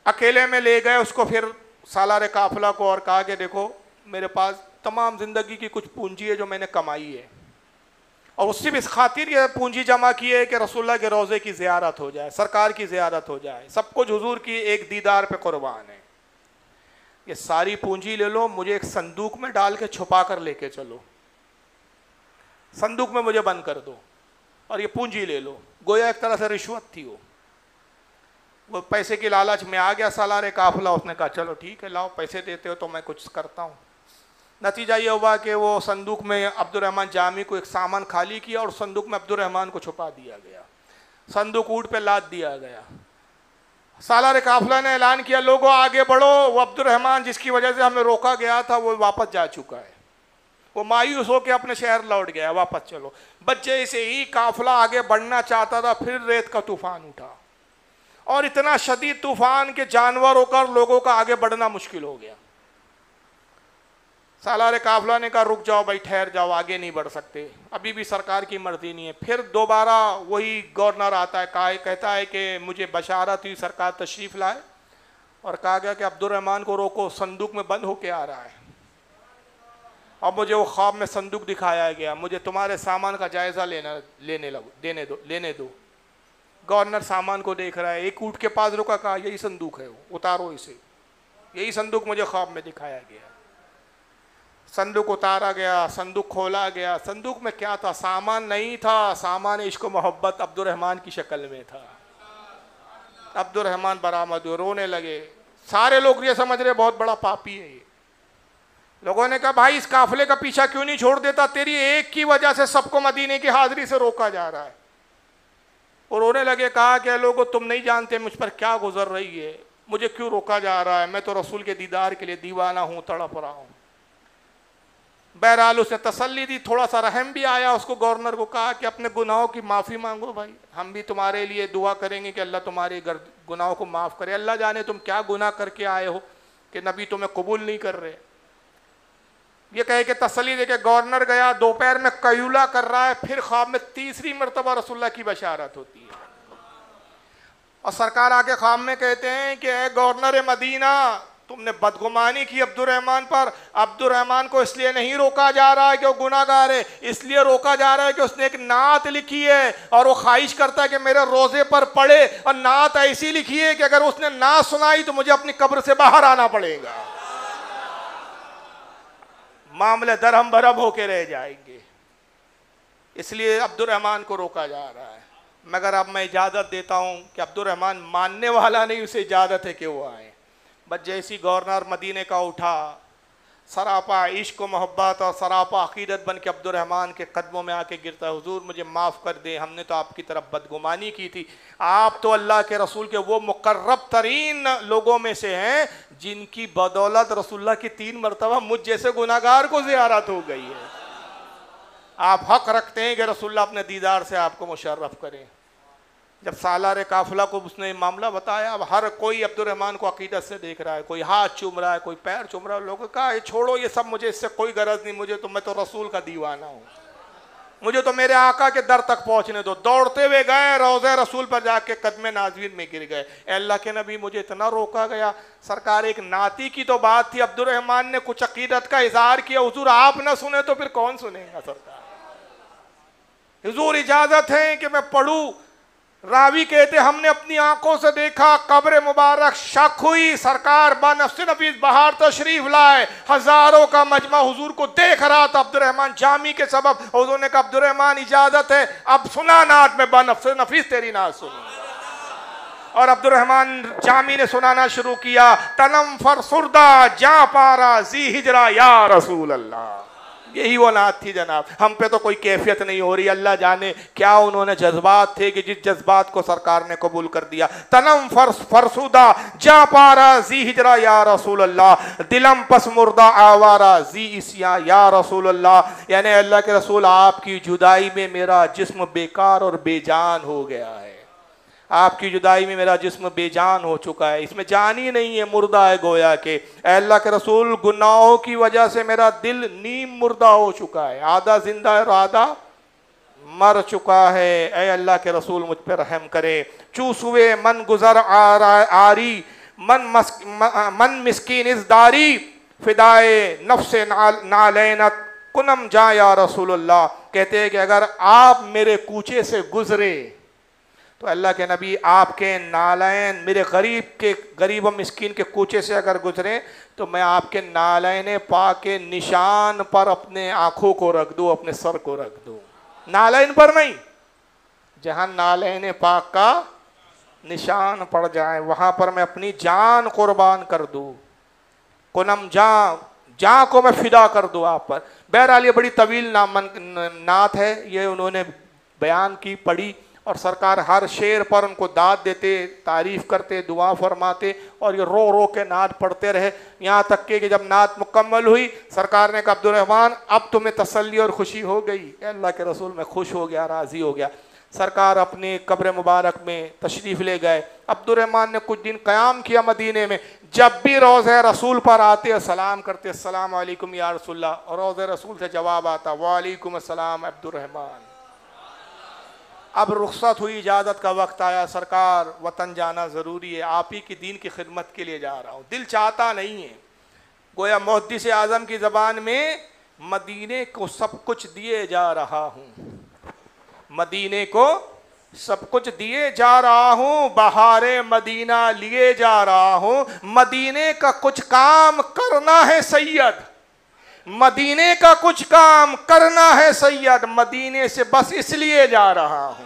अकेले में ले गए उसको फिर सालार काफिला को और कहा कि देखो मेरे पास तमाम ज़िंदगी की कुछ पूंजी है जो मैंने कमाई है, और उससे भी इस खातिर ये पूंजी जमा की है कि रसूलुल्लाह के रोज़े की ज़ियारत हो जाए, सरकार की ज़ियारत हो जाए, सब कुछ हुजूर की एक दीदार पे कुर्बान है। ये सारी पूंजी ले लो, मुझे एक संदूक में डाल के छुपा कर लेके चलो, संदूक में मुझे बंद कर दो और ये पूंजी ले लो। गोया एक तरह से रिश्वत थी। वो पैसे की लालच में आ गया सालार काफिला। उसने कहा चलो ठीक है, लाओ पैसे देते हो तो मैं कुछ करता हूँ। नतीजा ये हुआ कि वो संदूक में अब्दुर्रहमान जामी को एक सामान खाली किया और संदूक में अब्दुर्रहमान को छुपा दिया गया। संदूक ऊँट पे लाद दिया गया। सालार काफिला ने ऐलान किया लोगों आगे बढ़ो, वो अब्दुर्रहमान जिसकी वजह से हमें रोका गया था वो वापस जा चुका है। वो मायूस होकर अपने शहर लौट गया, वापस चलो। बच्चे से ही काफिला आगे बढ़ना चाहता था, फिर रेत का तूफान उठा और इतना शदीद तूफान के जानवर होकर लोगों का आगे बढ़ना मुश्किल हो गया। सालार काफिला ने कहा रुक जाओ भाई, ठहर जाओ, आगे नहीं बढ़ सकते, अभी भी सरकार की मर्जी नहीं है। फिर दोबारा वही गवर्नर आता है, कहता है कि मुझे बशारत हुई सरकार तशरीफ़ लाए और कहा गया कि अब्दुर्रहमान को रोको, संदूक में बंद होके आ रहा है। अब मुझे वो ख्वाब में संदूक दिखाया गया, मुझे तुम्हारे सामान का जायज़ा लेने दो। गवर्नर सामान को देख रहा है, एक ऊँट के पास रुका, कहा यही संदूक है, उतारो इसे, यही संदूक मुझे ख्वाब में दिखाया गया। संदूक उतारा गया, संदूक खोला गया। संदूक में क्या था? सामान नहीं था, सामान इश्क मोहब्बत अब्दुर्रहमान की शक्ल में था। अब्दुर्रहमान बरामद हुए, रोने लगे। सारे लोग ये समझ रहे बहुत बड़ा पापी है ये। लोगों ने कहा भाई इस काफिले का पीछा क्यों नहीं छोड़ देता, तेरी एक की वजह से सबको मदीने की हाजिरी से रोका जा रहा है। और रोने लगे, कहा कि लोगों तुम नहीं जानते मुझ पर क्या गुजर रही है, मुझे क्यों रोका जा रहा है, मैं तो रसूल के दीदार के लिए दीवाना हूँ, तड़प रहा हूँ। बहरहाल उसने तसल्ली दी, थोड़ा सा रहम भी आया उसको। गवर्नर को कहा कि अपने गुनाहों की माफ़ी मांगो भाई, हम भी तुम्हारे लिए दुआ करेंगे कि अल्लाह तुम्हारे गुनाहों को माफ़ करे। अल्लाह जाने तुम क्या गुनाह करके आए हो कि नबी तुम्हें कबूल नहीं कर रहे। ये कहे कि तसल्ली दे के गवर्नर गया, दोपहर में कयूला कर रहा है, फिर ख्वाब में तीसरी मरतबा रसूलुल्लाह की बशारत होती है और सरकार आके ख्वाब में कहते हैं कि ए गवर्नर मदीना, तुमने बदगुमानी की अब्दुर्रहमान पर। अब्दुर्रहमान को इसलिए नहीं रोका जा रहा है कि वो गुनाहगार है, इसलिए रोका जा रहा है कि उसने एक नात लिखी है और वो ख्वाहिश करता है कि मेरे रोजे पर पढ़े, और नात ऐसी लिखी है कि अगर उसने ना सुनाई तो मुझे अपनी कब्र से बाहर आना पड़ेगा, मामले दरहम बरहम होके रह जाएंगे। इसलिए अब्दुर्रहमान को रोका जा रहा है। मगर अब मैं इजाज़त देता हूँ कि अब्दुर्रहमान मानने वाला नहीं, उसे इजाज़त है कि वो आए। बस जैसी गवर्नर मदीने का उठा, सरापा इश्क व मोहब्बत और सरापा अकीदत बन के अब्दुर्रहमान के कदमों में आके गिरता है, हुजूर मुझे माफ़ कर दे, हमने तो आपकी तरफ बदगुमानी की थी। आप तो अल्लाह के रसूल के वो मुकर्रब तरीन लोगों में से हैं जिनकी बदौलत रसूलुल्लाह की 3 मरतबा मुझ जैसे गुनाहगार को ज़ियारत हो गई है। आप हक रखते हैं कि रसूलुल्लाह अपने दीदार से आपको मुशर्रफ करें। जब सालार काफिला को उसने मामला बताया, अब हर कोई अब्दुर्रहमान को अकीदत से देख रहा है, कोई हाथ चूम रहा है, कोई पैर चूम रहा है। लोगों का ये छोड़ो, ये सब मुझे इससे कोई गरज नहीं, मुझे तो, मैं तो रसूल का दीवाना हूँ, मुझे तो मेरे आका के दर तक पहुँचने दो। दौड़ते हुए गए, रोज़े रसूल पर जाके कदमे नाज़रीन में गिर गए। अल्लाह के नबी मुझे इतना रोका गया। सरकार एक नाती की तो बात थी, अब्दुर्रहमान ने कुछ अकीदत का इजहार किया, हुजूर आप ना सुने तो फिर कौन सुनेगा सरकार। हुजूर इजाज़त है कि मैं पढ़ूँ। रावी कहते हमने अपनी आंखों से देखा, कब्र मुबारक शक हुई, सरकार बानफ्स नफीस बाहर तशरीफ लाए, हजारों का मजमा हुजूर को देख रहा था अब्दुर्रहमान जामी के सबब। हुजूर ने कहा अब्दुर्रहमान इजाजत है, अब सुना नात में बानफ्स नफीस तेरी नात सुनी। और अब्दुर्रहमान जामी ने सुनाना शुरू किया, तनम फरसुरदा जा पारा जी हिजरा या रसूल अल्लाह। यही वो नात थी जनाब। हम पे तो कोई कैफियत नहीं हो रही, अल्लाह जाने क्या उन्होंने जज्बात थे कि जिस जज्बात को सरकार ने कबूल कर दिया। तनम फरसुदा जा पारा जी हिजरा या रसूल अल्लाह, दिलम पस मुर्दा आवारा जी इसिया या रसूल अल्लाह। यानी अल्लाह के रसूल आपकी जुदाई में मेरा जिस्म बेकार और बेजान हो गया है, आपकी जुदाई में मेरा जिस्म बेजान हो चुका है, इसमें जान ही नहीं है, मुर्दा है गोया के। अल्लाह के रसूल गुनाहों की वजह से मेरा दिल नीम मुर्दा हो चुका है, आधा जिंदा है और आधा मर चुका है। ऐ अल्लाह के रसूल मुझ पर रहम करे। चूस हुए मन गुजर आरी मन मिस्कीन इस दारी, फिदाए नफ्से नालैनत कुनम जा या रसूलुल्लाह। कहते हैं कि अगर आप मेरे कूचे से गुजरे तो अल्लाह के नबी आपके नालैन, मेरे गरीब और मिस्कीन के कूचे से अगर गुजरे तो मैं आपके नालैन पाक के निशान पर अपने आँखों को रख दूँ, अपने सर को रख दूँ। नालैन पर नहीं, जहाँ नालैन पाक का निशान पड़ जाए वहाँ पर मैं अपनी जान कुर्बान कर दूँ। कुनम जान को मैं फिदा कर दूँ आप पर। बहरहाल ये बड़ी तवील नात है, ये उन्होंने बयान की, पढ़ी, और सरकार हर शेर पर उनको दाद देते, तारीफ़ करते, दुआ फरमाते, और ये रो रो के नात पढ़ते रहे। यहाँ तक कि जब नात मुकम्मल हुई, सरकार ने कहा अब्दुर्रहमान अब तुम्हें तसल्ली और खुशी हो गई। अल्लाह के रसूल मैं खुश हो गया, राज़ी हो गया। सरकार अपने कब्र मुबारक में तशरीफ़ ले गए। अब्दुर्रहमान ने कुछ दिन क़याम किया मदीने में। जब भी रोज़े रसूल पर आते सलाम करते, अस्सलाम वालेकुम या रसूलल्लाह, और रोज़े रसूल से जवाब आता वालेकुम अस्सलाम अब्दुर्रहमान। अब रुखसत हुई, इजाज़त का वक्त आया, सरकार वतन जाना ज़रूरी है, आप ही की दीन की खिदमत के लिए जा रहा हूँ। दिल चाहता नहीं है, गोया मुहद्दिस आज़म की ज़बान में मदीने को सब कुछ दिए जा रहा हूँ, मदीने को सब कुछ दिए जा रहा हूँ, बहारे मदीना लिए जा रहा हूँ। मदीने का कुछ काम करना है सैयद, मदीने का कुछ काम करना है सैयद, मदीने से बस इसलिए जा रहा हूँ,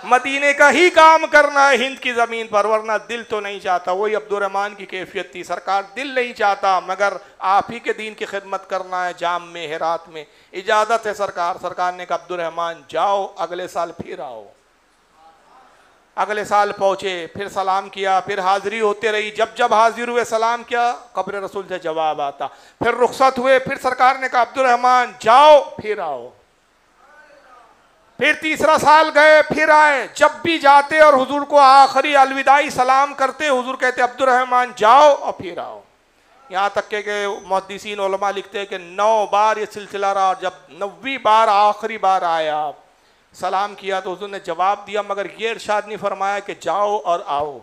मदीने का ही काम करना है हिंद की ज़मीन पर, वरना दिल तो नहीं चाहता। वही अब्दुर्रहमान की कैफियत थी, सरकार दिल नहीं चाहता मगर आप ही के दीन की खिदमत करना है। जाम में, हेरात में इजाज़त है सरकार ने कहा अब्दुर्रहमान जाओ, अगले साल फिर आओ। अगले साल पहुँचे, फिर सलाम किया, फिर हाज़िरी होते रही। जब जब हाजिर हुए सलाम किया, कब्र रसूल से जवाब आता। फिर रुखसत हुए, फिर सरकार ने कहा अब्दुर्रहमान जाओ, फिर आओ। फिर तीसरा साल गए, फिर आए। जब भी जाते और हुजूर को आखिरी अलविदाई सलाम करते, हुजूर कहते अब्दुर्रहमान जाओ और फिर आओ। यहाँ तक के मुहद्दिसीन उलमा लिखते हैं कि 9 बार ये सिलसिला रहा, और जब 9वीं बार आखिरी बार आया आप सलाम किया तो हुजूर ने जवाब दिया, मगर ये इरशाद नहीं फरमाया कि जाओ और आओ।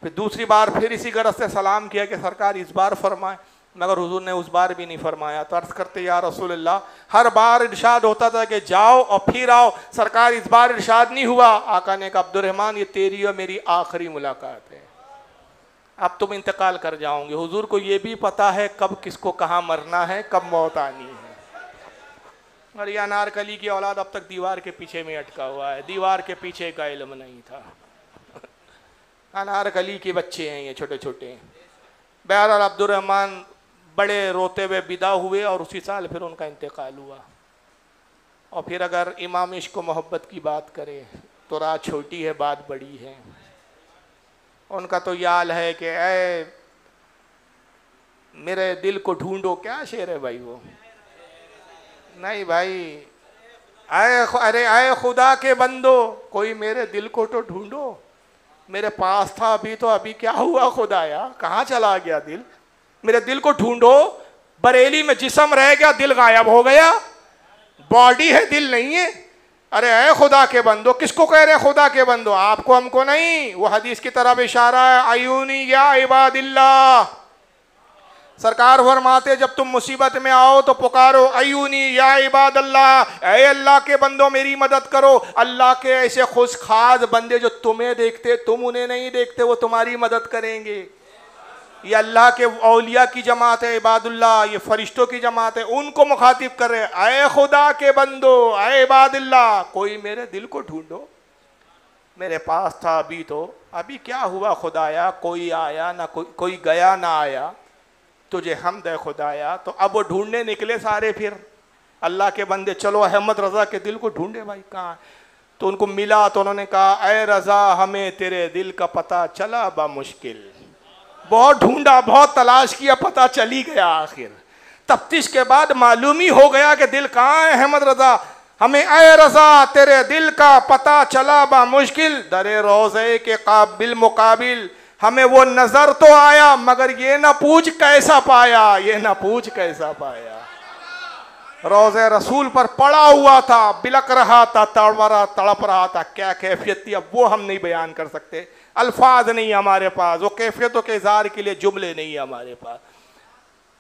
फिर दूसरी बार फिर इसी गरज से सलाम किया कि सरकार इस बार फरमाए, मगर हुजूर ने उस बार भी नहीं फरमाया। तो अर्ज करते या रसूल अल्लाह, हर बार इरशाद होता था कि जाओ और फिर आओ, सरकार इस बार इरशाद नहीं हुआ। आका ने कहा अब्दुर्रहमान ये तेरी और मेरी आखिरी मुलाकात है, अब तुम इंतकाल कर जाओगे। हुजूर को ये भी पता है कब किसको कहाँ मरना है, कब मौत आनी है। और यह अनारकली की औलाद अब तक दीवार के पीछे में अटका हुआ है, दीवार के पीछे का इल्म नहीं था। अनारकली के बच्चे हैं ये छोटे छोटे। बहरहाल अब्दुर्रहमान बड़े रोते हुए विदा हुए और उसी साल फिर उनका इंतकाल हुआ। और फिर अगर इमाम इश्क मोहब्बत की बात करें तो रात छोटी है बात बड़ी है। उनका तो याल है कि ऐ मेरे दिल को ढूंढो, क्या शेर है भाई वो, नहीं भाई, अरे आए खुदा के बंदो कोई मेरे दिल को तो ढूंढो, मेरे पास था अभी तो अभी क्या हुआ खुदाया, कहाँ चला गया दिल, मेरे दिल को ढूंढो। बरेली में जिस्म रह गया दिल गायब हो गया, बॉडी है दिल नहीं है। अरे ऐ खुदा के बंदो, किसको कह रहे हैं खुदा के बंदो, आपको हमको नहीं, वो हदीस की तरफ इशारा है, आयूनी या इबादिल्लाह। सरकार फरमाते जब तुम मुसीबत में आओ तो पुकारो अयूनी या इबादल्लाह, ऐ अल्लाह के बंदो मेरी मदद करो। अल्लाह के ऐसे खुश खास बंदे जो तुम्हें देखते तुम उन्हें नहीं देखते, वो तुम्हारी मदद करेंगे। ये अल्लाह के औलिया की जमात है इबादुल्लाह, ये फरिश्तों की जमात है, उनको मुखातिब कर रहे ऐ खुदा के बंदो ऐ इबादुल्लाह कोई मेरे दिल को ढूंढो, मेरे पास था अभी तो अभी क्या हुआ खुदाया, कोई आया ना कोई गया ना आया, तुझे हमद है खुदाया। तो अब वो ढूंढने निकले सारे, फिर अल्लाह के बंदे चलो अहमद रज़ा के दिल को ढूंढे भाई कहाँ। तो उनको मिला तो उन्होंने कहा ऐ रज़ा हमें तेरे दिल का पता चला बामुश्किल, बहुत ढूंढा बहुत तलाश किया पता चली गया, आखिर तफ्तीश के बाद मालूम ही हो गया कि दिल कहाँ है अहमद रज़ा। हमें ऐ रज़ा तेरे दिल का पता चला बामुश्किल, दरे रोज़े के काबिल मुकाबिल हमें वो नजर तो आया मगर ये ना पूछ कैसा पाया, ये ना पूछ कैसा पाया। रोज़े रसूल पर पड़ा हुआ था, बिलक रहा था, तड़प रहा था, क्या कैफियत थी अब वो हम नहीं बयान कर सकते, अल्फाज नहीं हमारे पास, वो कैफियतों के इज़हार के लिए जुमले नहीं है हमारे पास।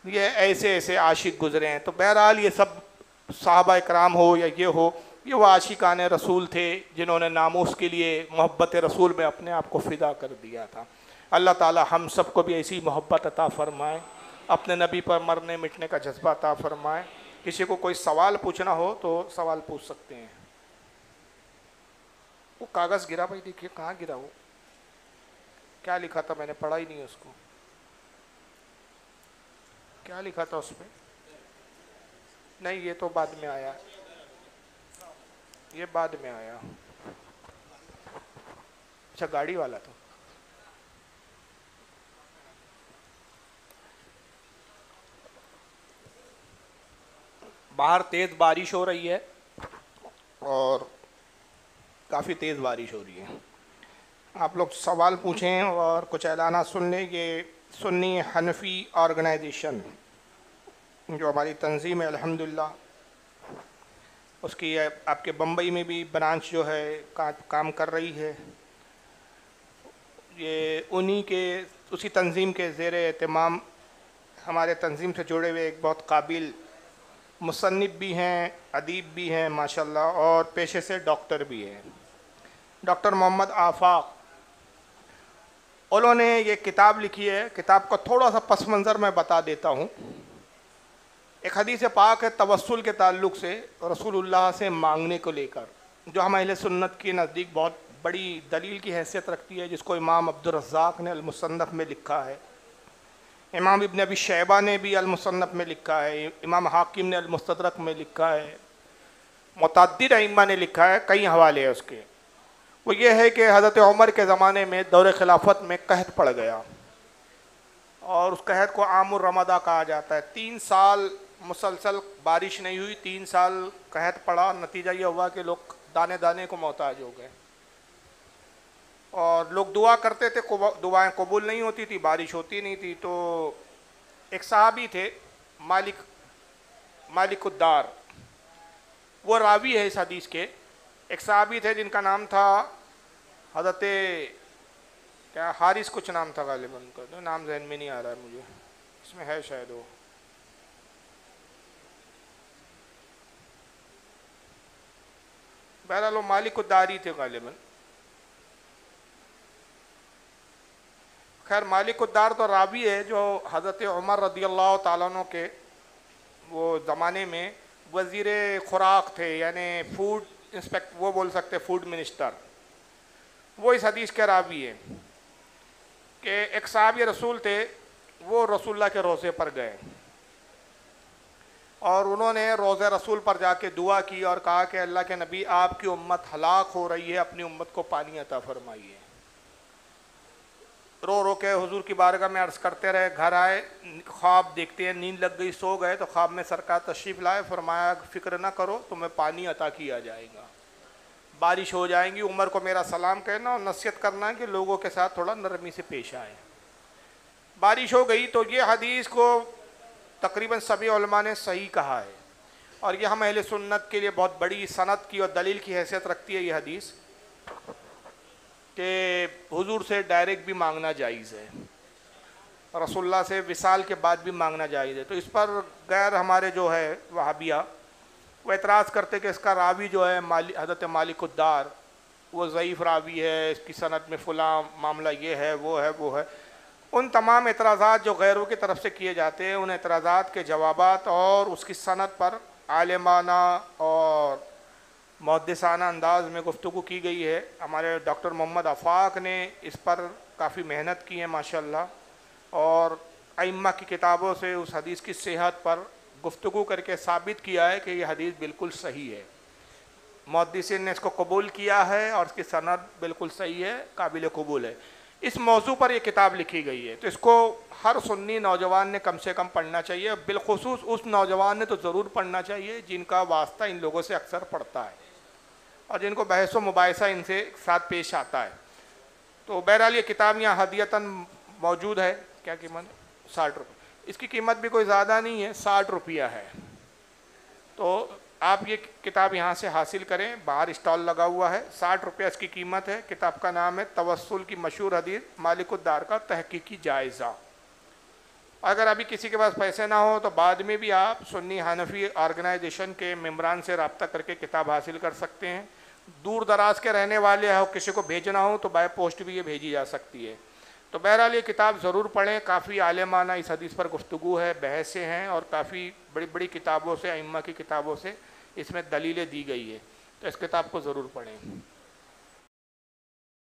ये ऐसे ऐसे आशिक गुजरे हैं। तो बहरहाल ये सब सहाबा इकराम हो या ये हो, ये वो आशिकान रसूल थे जिन्होंने नामूस के लिए मोहब्बत रसूल में अपने आप को फ़िदा कर दिया था। अल्लाह ताला हम सबको भी ऐसी मोहब्बत अता फ़रमाए, अपने नबी पर मरने मिटने का जज्बा अता फ़रमाए। किसी को कोई सवाल पूछना हो तो सवाल पूछ सकते हैं। वो कागज़ गिरा भाई, देखिए कहाँ गिरा, वो क्या लिखा था, मैंने पढ़ा ही नहीं उसको, क्या लिखा था उस पर? नहीं ये तो बाद में आया, ये बाद में आया। अच्छा गाड़ी वाला तो बाहर तेज़ बारिश हो रही है और काफ़ी तेज़ बारिश हो रही है। आप लोग सवाल पूछें और कुछ ऐलाना सुन लें। ये सुन्नी हनफी ऑर्गेनाइजेशन जो हमारी तंजीम है अल्हम्दुलिल्लाह, उसकी आपके बम्बई में भी ब्रांच जो है काम कर रही है। ये उन्हीं के उसी तंजीम के ज़ेर एहतमाम हमारे तंजीम से जुड़े हुए एक बहुत काबिल मुसन्निफ़ भी हैं, अदीब भी हैं माशाल्लाह, और पेशे से डॉक्टर भी हैं, डॉक्टर मोहम्मद आफाक। उन्होंने ये किताब लिखी है। किताब का थोड़ा सा पस मंज़र मैं बता देता हूँ। एक हदीस पाक है तवस्सुल के ताल्लुक़ से, रसूलुल्लाह से मांगने को लेकर, जो हम अहले सुन्नत के नज़दीक बहुत बड़ी दलील की हैसियत रखती है, जिसको इमाम अब्दुर्रज़्ज़ाक़ ने अल-मुसन्नफ़ में लिखा है, इमाम इब्न अबी शैबा ने भी अल-मुसन्नफ़ में लिखा है, इमाम हाकिम ने अल-मुस्तदरक में लिखा है, मुतअद्दिद अइम्मा ने लिखा है, कई हवाले हैं उसके। वो ये है कि हज़रत उमर के ज़माने में दौर खिलाफत में कहत पड़ गया और उस कहत को आमुर रमदा कहा जाता है। 3 साल मुसलसल बारिश नहीं हुई, 3 साल कहत पड़ा, नतीजा ये हुआ कि लोग दाने दाने को मोहताज हो गए और लोग दुआ करते थे, दुआएं कबूल नहीं होती थी, बारिश होती नहीं थी। तो एक सहाबी थे मालिकुद्दार, वो रावी है इस हदीस के। एक सहाबी थे जिनका नाम था हज़रत क्या हारिस कुछ नाम था गालिबन का, तो नाम जहन में नहीं आ रहा है मुझे, इसमें है शायद वो। बहरहाल वो मालिक उद्दारी थे गालिबन। खैर मालिक उद्दार तो रावी है जो हज़रत उमर रदी अल्लाह तआला अन्हु के वो ज़माने में वज़ीर खुराक थे, यानी फूड इंस्पेक्ट, वो बोल सकते फूड मिनिस्टर। वो इस हदीस के रावी है कि एक साहब रसूल थे, वो रसूलुल्लाह के रोज़े पर गए और उन्होंने रोज़े रसूल पर जाके दुआ की और कहा कि अल्लाह के नबी आपकी उम्मत हलाक हो रही है, अपनी उम्मत को पानी अता फरमाइए। रो रो के हुजूर की बारगाह में अर्ज़ करते रहे। घर आए, ख्वाब देखते हैं, नींद लग गई, सो गए तो ख्वाब में सरकार तशरीफ़ लाए, फरमाया फ़िक्र ना करो, तुम्हें पानी अता किया जाएगा, बारिश हो जाएंगी। उमर को मेरा सलाम कहना और नसीहत करना है कि लोगों के साथ थोड़ा नरमी से पेश आए। बारिश हो गई। तो ये हदीस को तकरीबन सभी उलमा ने सही कहा है और यह हम अहले सुन्नत के लिए बहुत बड़ी सनद की और दलील की हैसियत रखती है ये हदीस कि हुजूर से डायरेक्ट भी मांगना जायज़ है, रसूलुल्लाह से विसाल के बाद भी मांगना जायज़ है। तो इस पर गैर हमारे जो है वहाबिया वो एतराज़ करते कि इसका रावी जो है हज़रत मालिक उद्दार वो ज़ईफ़ रावी है, इसकी सनद में फ़लाँ मामला ये है, वो है, वो है। उन तमाम एतराज़ात जो गैरों की तरफ से किए जाते हैं, उन एतराज़ात के जवाबात और उसकी सनद पर आलिमाना और मुहद्दिसाना अंदाज में गुफ्तगू की गई है। हमारे डॉक्टर मोहम्मद आफाक ने इस पर काफ़ी मेहनत की है माशाल्लाह, और अइम्मा की किताबों से उस हदीस की सेहत पर गुफ्तगू करके साबित किया है कि ये हदीस बिल्कुल सही है। मुहद्दिसीन ने इसको कबूल किया है और इसकी सनद बिल्कुल सही है, काबिल कबूल है। इस मौजू पर यह किताब लिखी गई है, तो इसको हर सुन्नी नौजवान ने कम से कम पढ़ना चाहिए। बिलखुसूस उस नौजवान ने तो ज़रूर पढ़ना चाहिए जिनका वास्ता इन लोगों से अक्सर पड़ता है और जिनको बहस व मुबाहिसा इनसे साथ पेश आता है। तो बहरहाल ये किताब यहाँ हदियतन मौजूद है। क्या कीमत? 60 रुपये। इसकी कीमत भी कोई ज़्यादा नहीं है, 60 रुपया है। तो आप ये किताब यहाँ से हासिल करें, बाहर स्टॉल लगा हुआ है, 60 रुपया इसकी कीमत है। किताब का नाम है तवस्सुल की मशहूर हदीस मालिक उद्दार का तहकीकी जायज़ा। अगर अभी किसी के पास पैसे ना हो तो बाद में भी आप सुन्नी हनफी ऑर्गेनाइजेशन के मेम्बरान से रब्ता करके किताब हासिल कर सकते हैं। दूर दराज के रहने वाले हो, किसी को भेजना हो तो बाय पोस्ट भी ये भेजी जा सकती है। तो बहरहाल ये किताब ज़रूर पढ़ें, काफ़ी आलिमाना इस हदीस पर गुफ्तगू है, बहसें हैं और काफ़ी बड़ी बड़ी किताबों से, अइम्मा की किताबों से इसमें दलीलें दी गई है। तो इस किताब को ज़रूर पढ़ें।